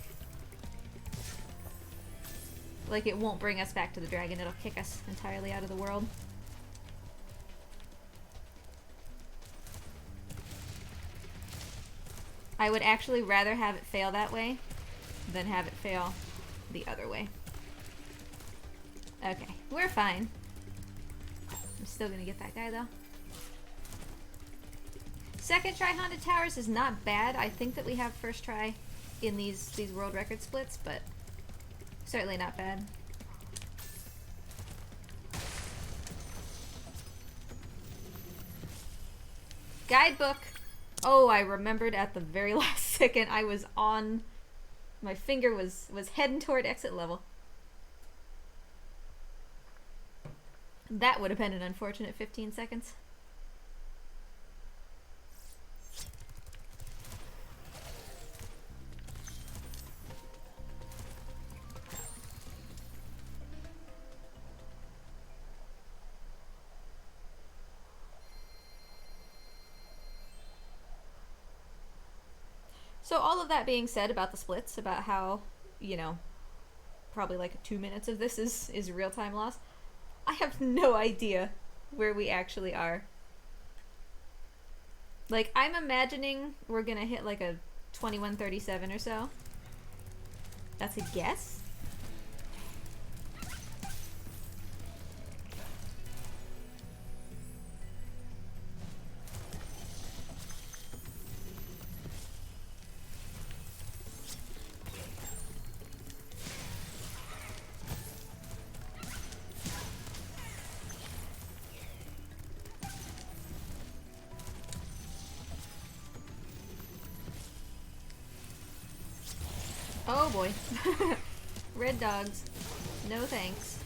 S1: Like, it won't bring us back to the dragon, it'll kick us entirely out of the world. I would actually rather have it fail that way than have it fail the other way. Okay, we're fine. I'm still gonna get that guy though. Second try Haunted Towers is not bad. I think that we have first try in these world record splits, but certainly not bad. Guidebook. Oh, I remembered at the very last second. I was on... My finger was heading toward exit level. That would have been an unfortunate 15 seconds. So all of that being said about the splits, about how, you know, probably like 2 minutes of this is real-time loss, I have no idea where we actually are. Like, I'm imagining we're gonna hit like a 21:37 or so. That's a guess? Oh boy. Red dogs. No thanks.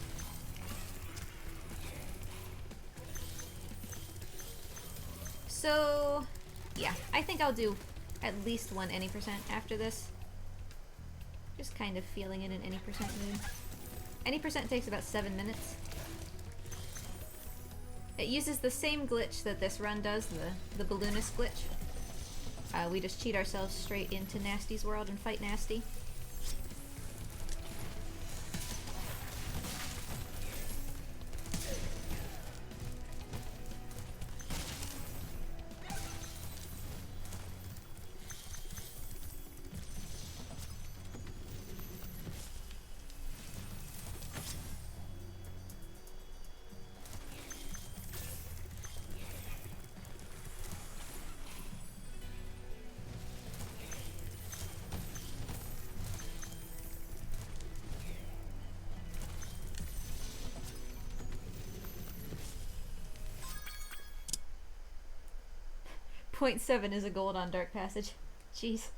S1: So, yeah, I think I'll do at least one any percent after this. Just kind of feeling in an any percent mood. Any percent takes about 7 minutes. It uses the same glitch that this run does, the balloonist glitch. We just cheat ourselves straight into Nasty's world and fight Nasty. .7 is a gold on Dark Passage. Jeez.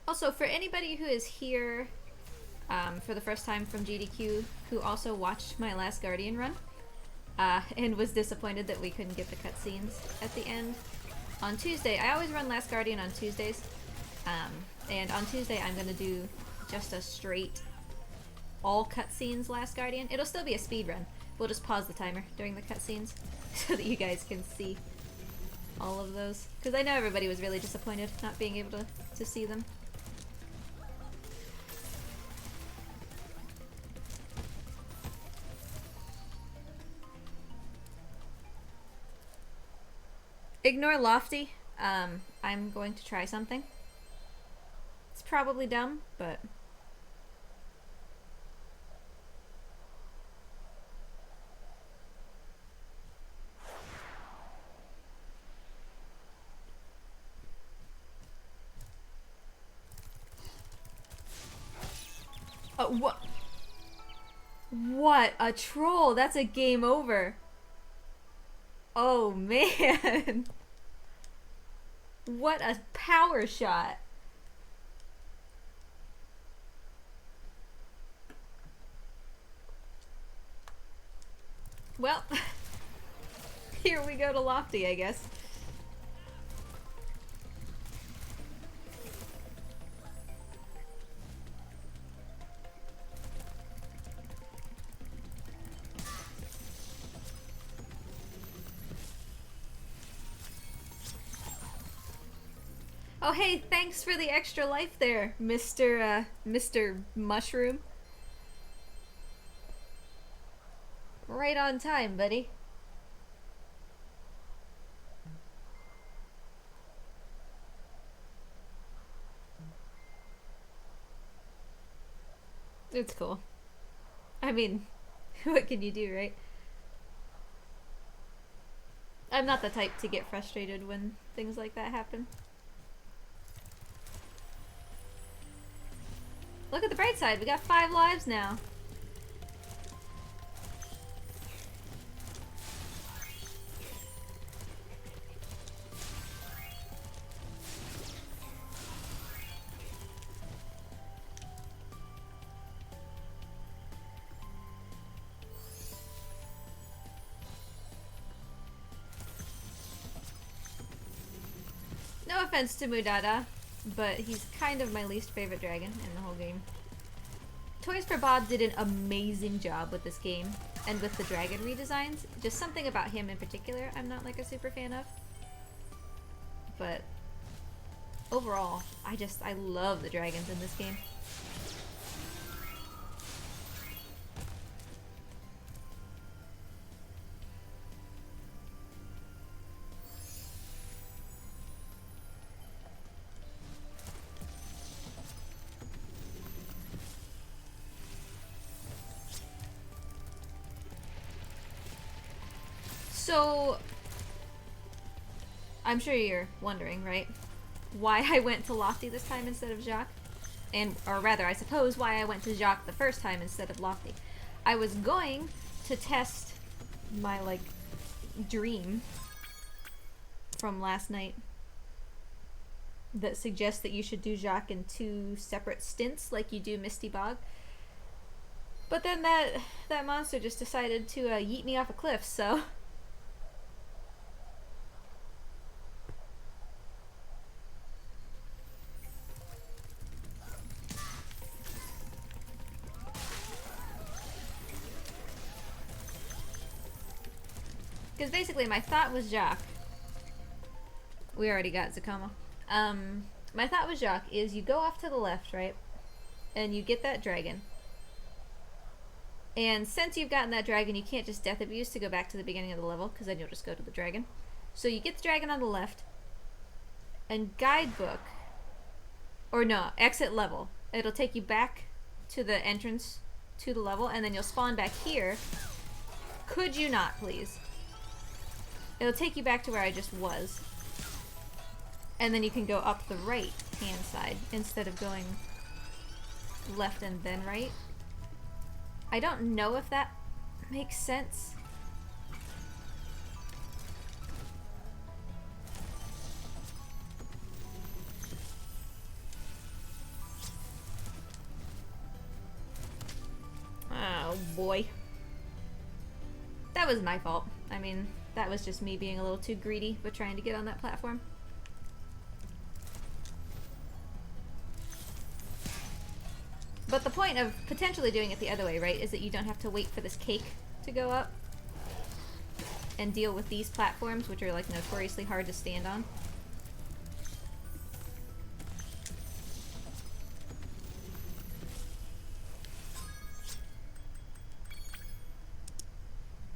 S1: Also, for anybody who is here for the first time from GDQ, who also watched my last Guardian run, and was disappointed that we couldn't get the cutscenes at the end, on Tuesday, I always run Last Guardian on Tuesdays, and on Tuesday I'm gonna do just a straight all cutscenes Last Guardian. It'll still be a speed run. We'll just pause the timer during the cutscenes so that you guys can see all of those. Because I know everybody was really disappointed not being able to see them. Ignore Lofty. I'm going to try something. It's probably dumb, but... what? What a troll! That's a game over. Oh man! What a power shot! Well, here we go to Lofty, I guess. Oh hey, thanks for the extra life there, Mr. Mushroom. Right on time, buddy. It's cool. I mean, what can you do, right? I'm not the type to get frustrated when things like that happen. Look at the bright side, we got 5 lives now. No offense to Mudada, but he's kind of my least favorite dragon in the whole game. Toys for Bob did an amazing job with this game and with the dragon redesigns. Just something about him in particular I'm not like a super fan of. But overall, I love the dragons in this game. So, I'm sure you're wondering, right? Why I went to Lofty this time instead of Jacques? Or rather, I suppose why I went to Jacques the first time instead of Lofty. I was going to test my, like, dream from last night that suggests that you should do Jacques in 2 separate stints like you do Misty Bog. But then that monster just decided to yeet me off a cliff, so... Because basically my thought was Jacques. We already got Zakoma. My thought was Jacques is you go off to the left, right? And you get that dragon. And since you've gotten that dragon, you can't just death abuse to go back to the beginning of the level, because then you'll just go to the dragon. So you get the dragon on the left, and guidebook, or no, exit level. It'll take you back to the entrance to the level, and then you'll spawn back here. Could you not, please? It'll take you back to where I just was. And then you can go up the right hand side instead of going left and then right. I don't know if that makes sense. Oh boy. That was my fault. I mean, that was just me being a little too greedy but trying to get on that platform. But the point of potentially doing it the other way, right, is that you don't have to wait for this cake to go up and deal with these platforms, which are like notoriously hard to stand on.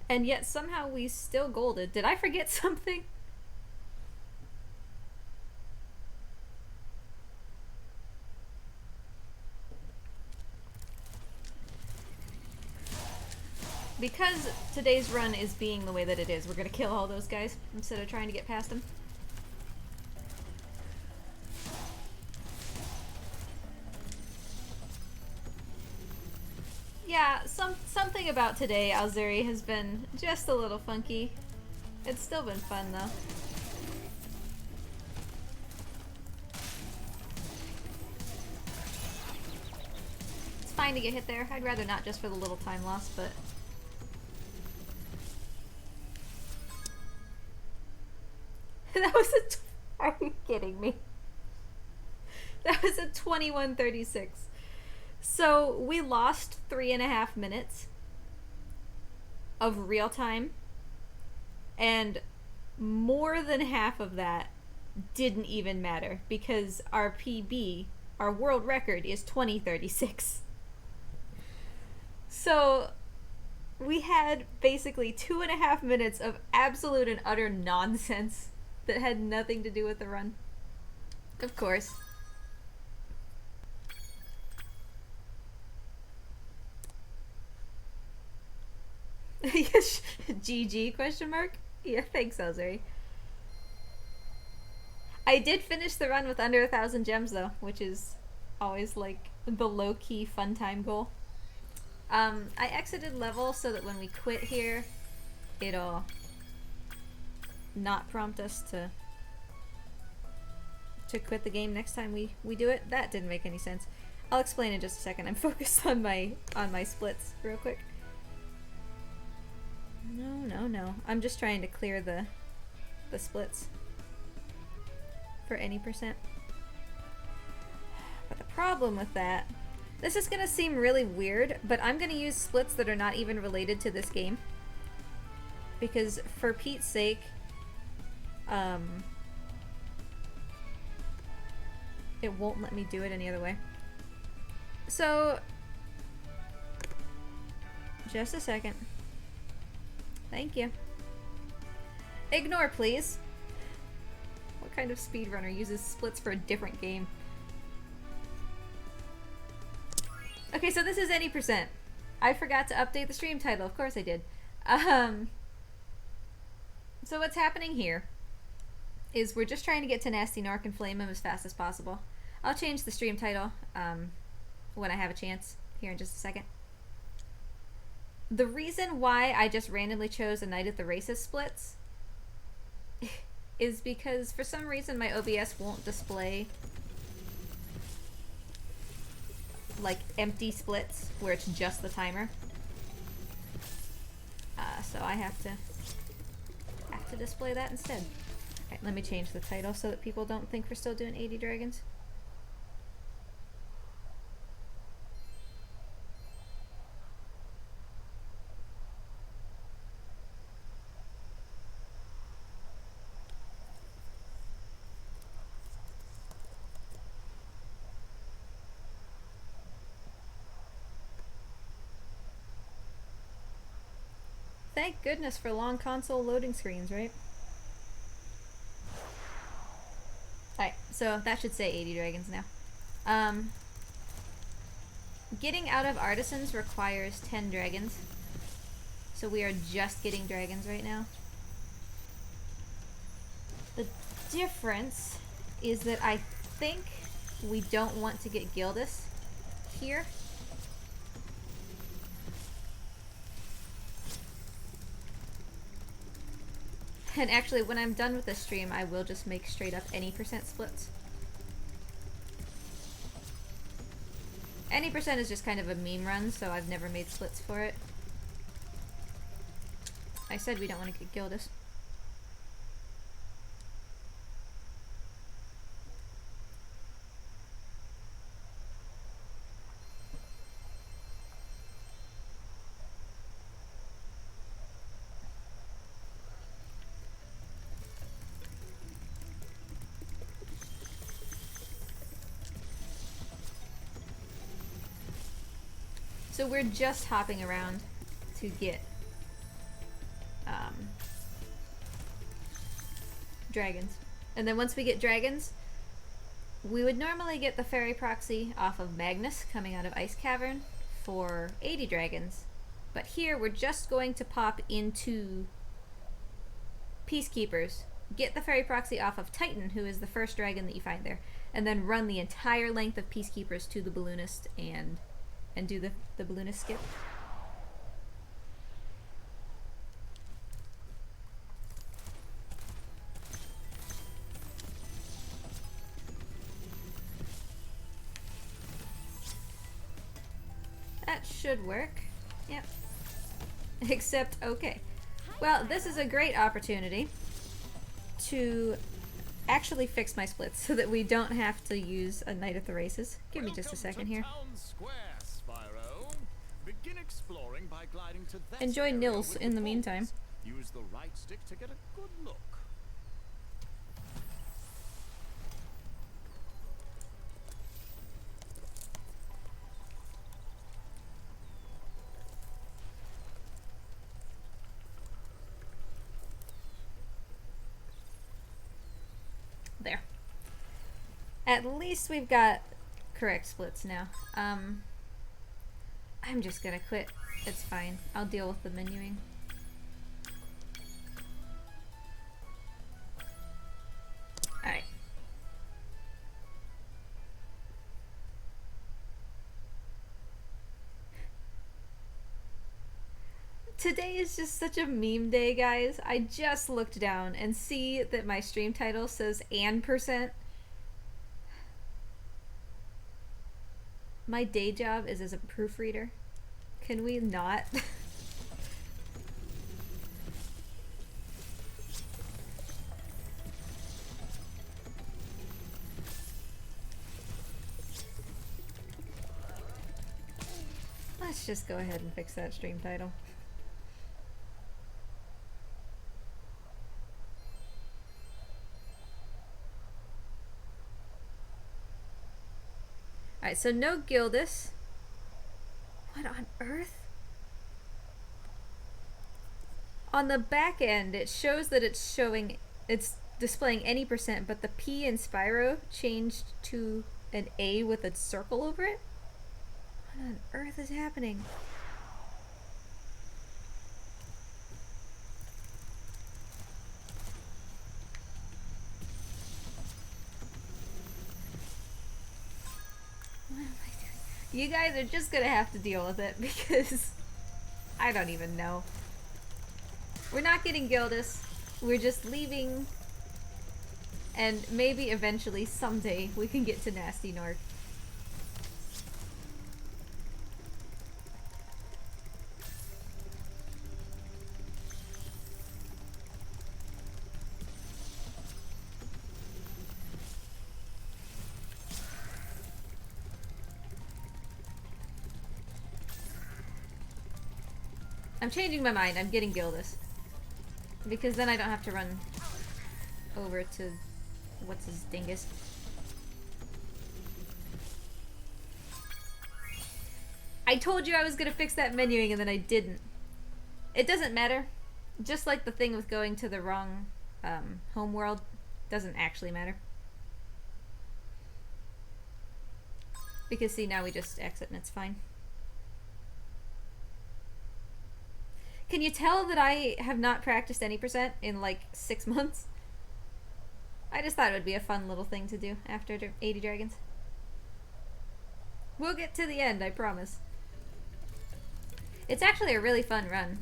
S1: And yet somehow we still golded. Did I forget something? Because today's run is being the way that it is, we're gonna kill all those guys instead of trying to get past them. Yeah, something about today, Alzuri, has been just a little funky. It's still been fun, though. It's fine to get hit there. I'd rather not just for the little time loss, but... That was a... Are you kidding me? That was a 21:36. So we lost 3.5 minutes of real time, and more than half of that didn't even matter because our PB, our world record, is 2036. So we had basically 2.5 minutes of absolute and utter nonsense that had nothing to do with the run. Of course. GG question mark? Yeah, thanks, Ozuri. I did finish the run with under 1,000 gems though, which is always like the low-key fun time goal. I exited level so that when we quit here, it'll not prompt us to quit the game next time we do it. That didn't make any sense. I'll explain in just a second. I'm focused on my splits real quick. No. I'm just trying to clear the splits for any percent. But the problem with that, this is gonna seem really weird, but I'm gonna use splits that are not even related to this game. Because for Pete's sake, it won't let me do it any other way. So, just a second. Thank you. Ignore, please. What kind of speedrunner uses splits for a different game? Okay, so this is any percent. I forgot to update the stream title. Of course I did. So what's happening here is we're just trying to get to Nasty Nork and flame him as fast as possible. I'll change the stream title when I have a chance here in just a second. The reason why I just randomly chose a Night at the Races splits is because for some reason my OBS won't display like empty splits where it's just the timer. So I have to display that instead. Alright, let me change the title so that people don't think we're still doing 80 dragons. Thank goodness for long console loading screens, right? Alright, so that should say 80 dragons now. Getting out of artisans requires 10 dragons. So we are just getting dragons right now. The difference is that I think we don't want to get Gildas here. And actually, when I'm done with this stream, I will just make straight up any percent splits. Any percent is just kind of a meme run, so I've never made splits for it. I said we don't want to get Gildas. So we're just hopping around to get dragons. And then once we get dragons, we would normally get the fairy proxy off of Magnus coming out of Ice Cavern for 80 dragons. But here we're just going to pop into Peacekeepers, get the fairy proxy off of Titan, who is the first dragon that you find there, and then run the entire length of Peacekeepers to the balloonist and do the balloonist skip. That should work. Yep. Except, okay. Well, this is a great opportunity to actually fix my splits so that we don't have to use a Night at the Races. Give me just a second here.
S4: Begin exploring by gliding to that
S1: Enjoy
S4: area
S1: Nils
S4: with
S1: in the
S4: poles.
S1: meantime.
S4: Use the right stick to get a good look.
S1: At least we've got correct splits now. I'm just gonna quit. It's fine. I'll deal with the menuing. Alright. Today is just such a meme day, guys. I just looked down and see that my stream title says %. My day job is as a proofreader. Can we not? Let's just go ahead and fix that stream title. Alright, so no Gildas. What on earth? On the back end, it shows that it's displaying any %, but the P in Spyro changed to an A with a circle over it? What on earth is happening? What am I doing? You guys are just gonna have to deal with it because I don't even know. We're not getting Gildas. We're just leaving. And maybe eventually, someday, we can get to Nasty North. I'm changing my mind. I'm getting Gildas. Because then I don't have to run over to... what's his dingus? I told you I was gonna fix that menuing and then I didn't. It doesn't matter. Just like the thing with going to the wrong home world doesn't actually matter. Because see, now we just exit and it's fine. Can you tell that I have not practiced any % in like 6 months? I just thought it would be a fun little thing to do after 80 Dragons. We'll get to the end, I promise. It's actually a really fun run.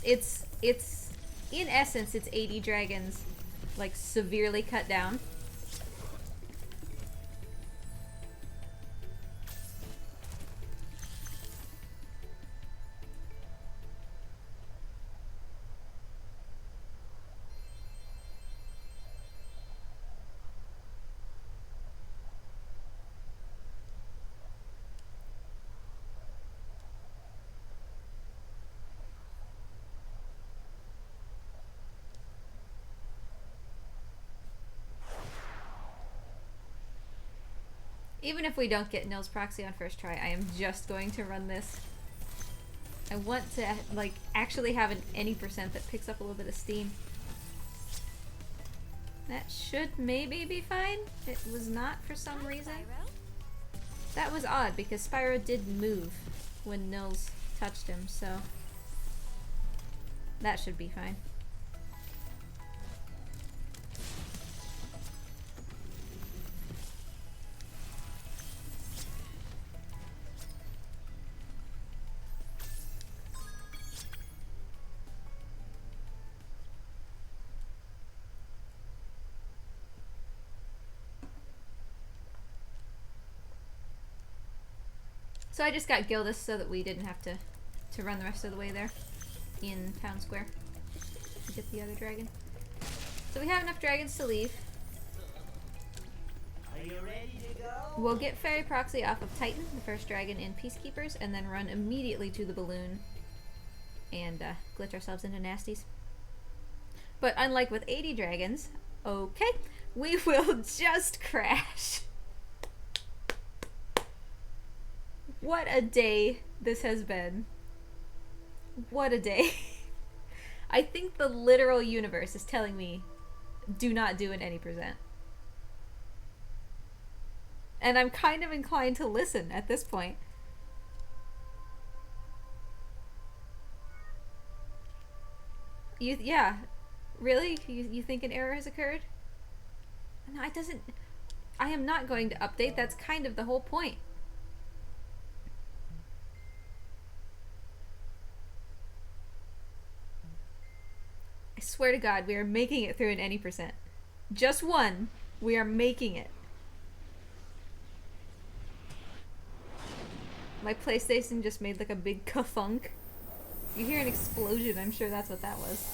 S1: It's in essence, it's 80 Dragons, like severely cut down. Even if we don't get Nils Proxy on first try, I am just going to run this. I want to, like, actually have any % that picks up a little bit of steam. That should maybe be fine. It was not for some reason. That was odd, because Spyro did move when Nils touched him, so... that should be fine. So I just got Gildas so that we didn't have to run the rest of the way there in Town Square to get the other dragon. So we have enough dragons to leave.
S2: Are you ready to go?
S1: We'll get Fairy Proxy off of Titan, the first dragon in Peacekeepers, and then run immediately to the balloon and glitch ourselves into nasties. But unlike with 80 dragons, okay, we will just crash. What a day this has been. What a day. I think the literal universe is telling me, do not do an any %. And I'm kind of inclined to listen at this point. Yeah. Really? You think an error has occurred? No, it doesn't... I am not going to update. That's kind of the whole point. I swear to God, we are making it through an any %. Just one. We are making it. My PlayStation just made like a big ka-thunk. You hear an explosion, I'm sure that's what that was.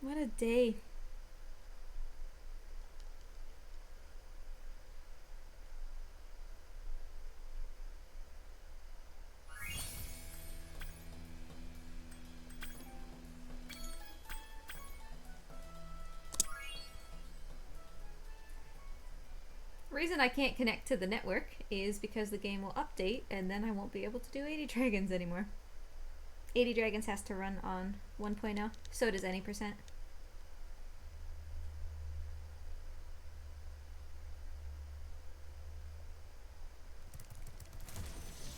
S1: What a day. The reason I can't connect to the network is because the game will update and then I won't be able to do 80 Dragons anymore. 80 Dragons has to run on 1.0, so does any %.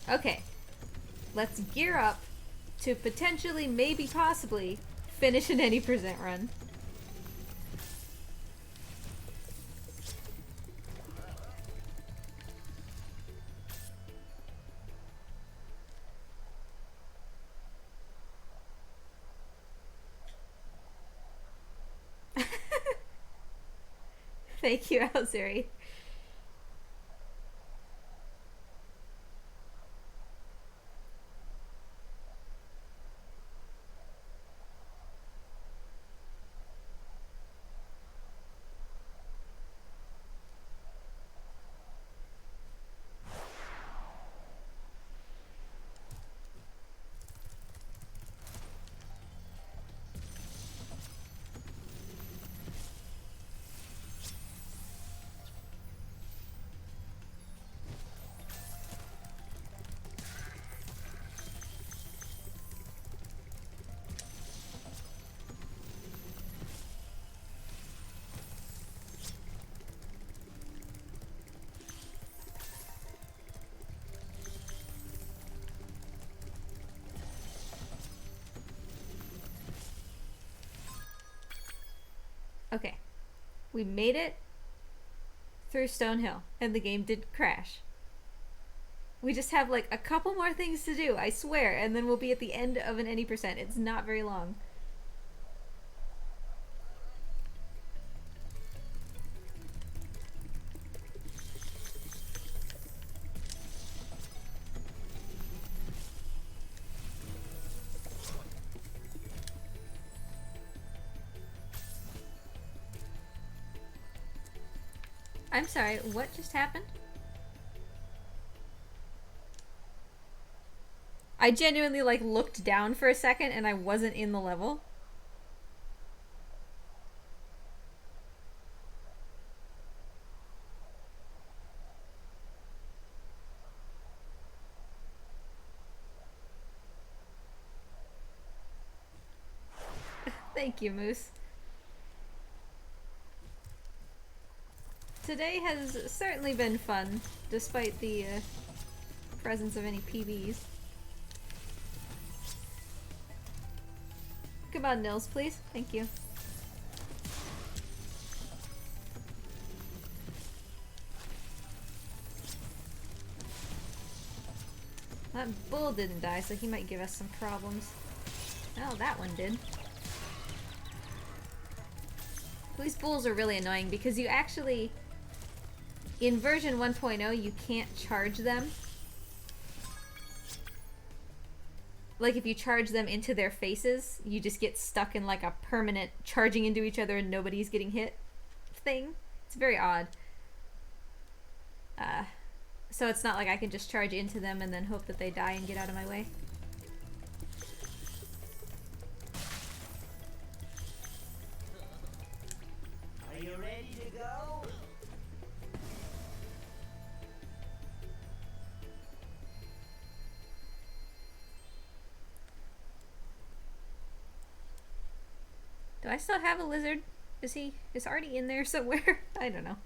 S1: Okay, let's gear up to potentially, maybe, possibly finish an any % run. Thank you, Alzuri. Okay, we made it through Stonehill, and the game didn't crash. We just have like a couple more things to do, I swear, and then we'll be at the end of an any %. It's not very long. I'm sorry, what just happened? I genuinely like looked down for a second and I wasn't in the level. Thank you, Moose. Today has certainly been fun, despite the presence of any PBs. Come on, Nils, please. Thank you. That bull didn't die, so he might give us some problems. Oh, that one did. These bulls are really annoying because you actually... In version 1.0, you can't charge them. Like, if you charge them into their faces, you just get stuck in, like, a permanent charging into each other and nobody's getting hit thing. It's very odd. So it's not like I can just charge into them and then hope that they die and get out of my way.
S2: Are you ready to go?
S1: Do I still have a lizard? Is Artie in there somewhere? I don't know.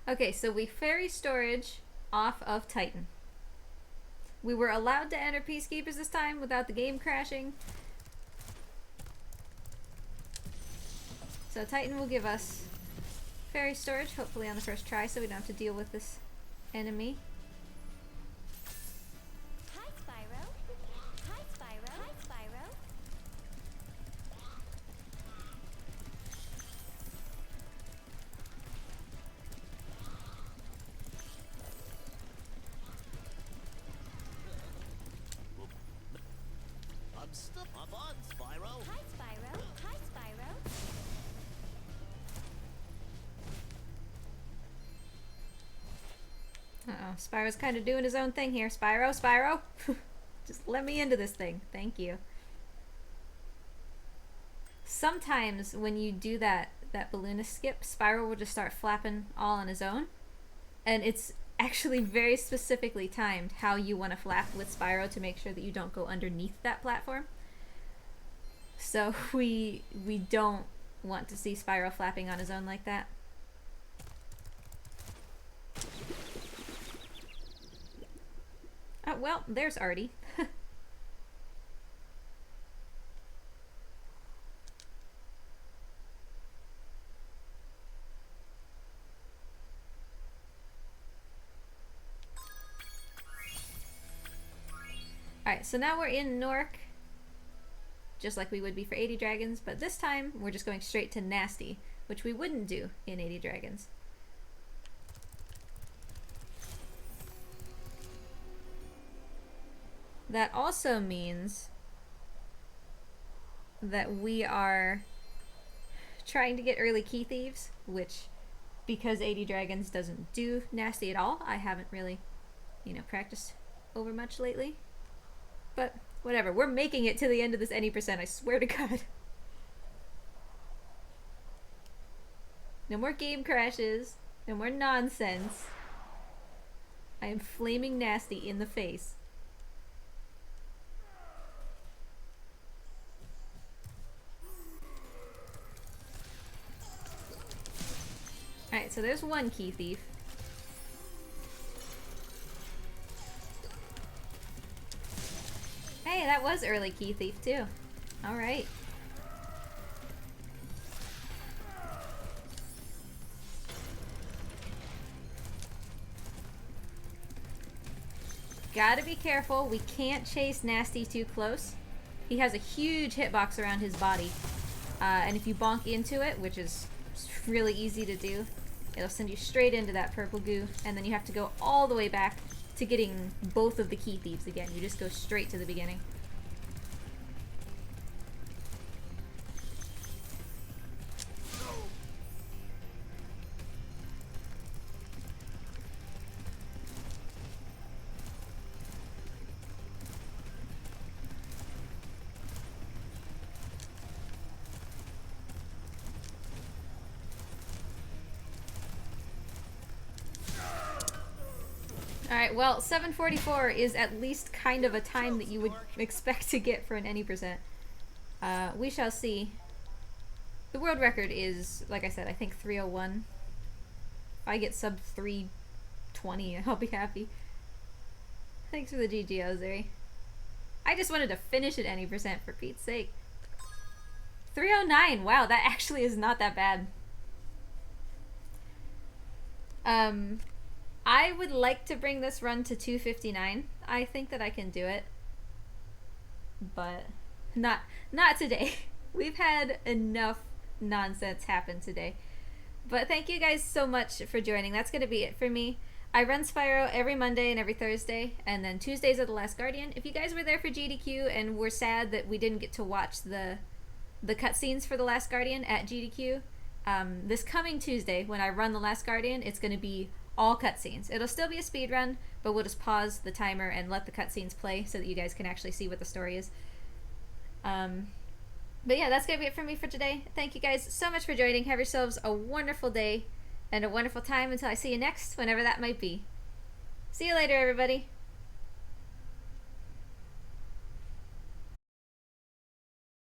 S1: Okay, so we ferry storage off of Titan. We were allowed to enter Peacekeepers this time without the game crashing. So Titan will give us ferry storage, hopefully on the first try, so we don't have to deal with this enemy.
S3: Hi, Spyro. Hi, Spyro. Hi, Spyro.
S2: I'm stuck up on Spyro.
S3: Hi, Spyro. Hi, Spyro.
S1: Uh-oh, Spyro's kind of doing his own thing here. Spyro! Just let me into this thing. Thank you. Sometimes when you do that balloonist skip, Spyro will just start flapping all on his own. And it's actually very specifically timed how you want to flap with Spyro to make sure that you don't go underneath that platform. So we don't want to see Spyro flapping on his own like that. Oh, well, there's Artie. Alright, so now we're in Nork, just like we would be for 80 Dragons, but this time we're just going straight to Nasty, which we wouldn't do in 80 Dragons. That also means that we are trying to get early Key Thieves, which, because 80 Dragons doesn't do Nasty at all, I haven't really, practiced over much lately. But whatever, we're making it to the end of this any percent, I swear to God. No more game crashes, no more nonsense. I am flaming Nasty in the face. Alright, so there's one Key Thief. Hey, that was early Key Thief too. Alright. Gotta be careful, we can't chase Nasty too close. He has a huge hitbox around his body. And if you bonk into it, which is really easy to do, it'll send you straight into that purple goo, and then you have to go all the way back to getting both of the Key Thieves again. You just go straight to the beginning. Alright, well, 7:44 is at least kind of a time that you would expect to get for an any percent. We shall see. The world record is, like I said, I think 3:01. If I get sub 3:20, I'll be happy. Thanks for the GG, Ozeri. I just wanted to finish at any percent for Pete's sake. 3:09, wow, that actually is not that bad. I would like to bring this run to 2:59. I think that I can do it. But not today. We've had enough nonsense happen today. But thank you guys so much for joining. That's going to be it for me. I run Spyro every Monday and every Thursday, and then Tuesdays are The Last Guardian. If you guys were there for GDQ and were sad that we didn't get to watch the cutscenes for The Last Guardian at GDQ, this coming Tuesday when I run The Last Guardian, it's going to be all cutscenes. It'll still be a speed run, but we'll just pause the timer and let the cutscenes play so that you guys can actually see what the story is. But yeah, that's gonna be it for me for today. Thank you guys so much for joining. Have yourselves a wonderful day and a wonderful time until I see you next, whenever that might be. See you later, everybody.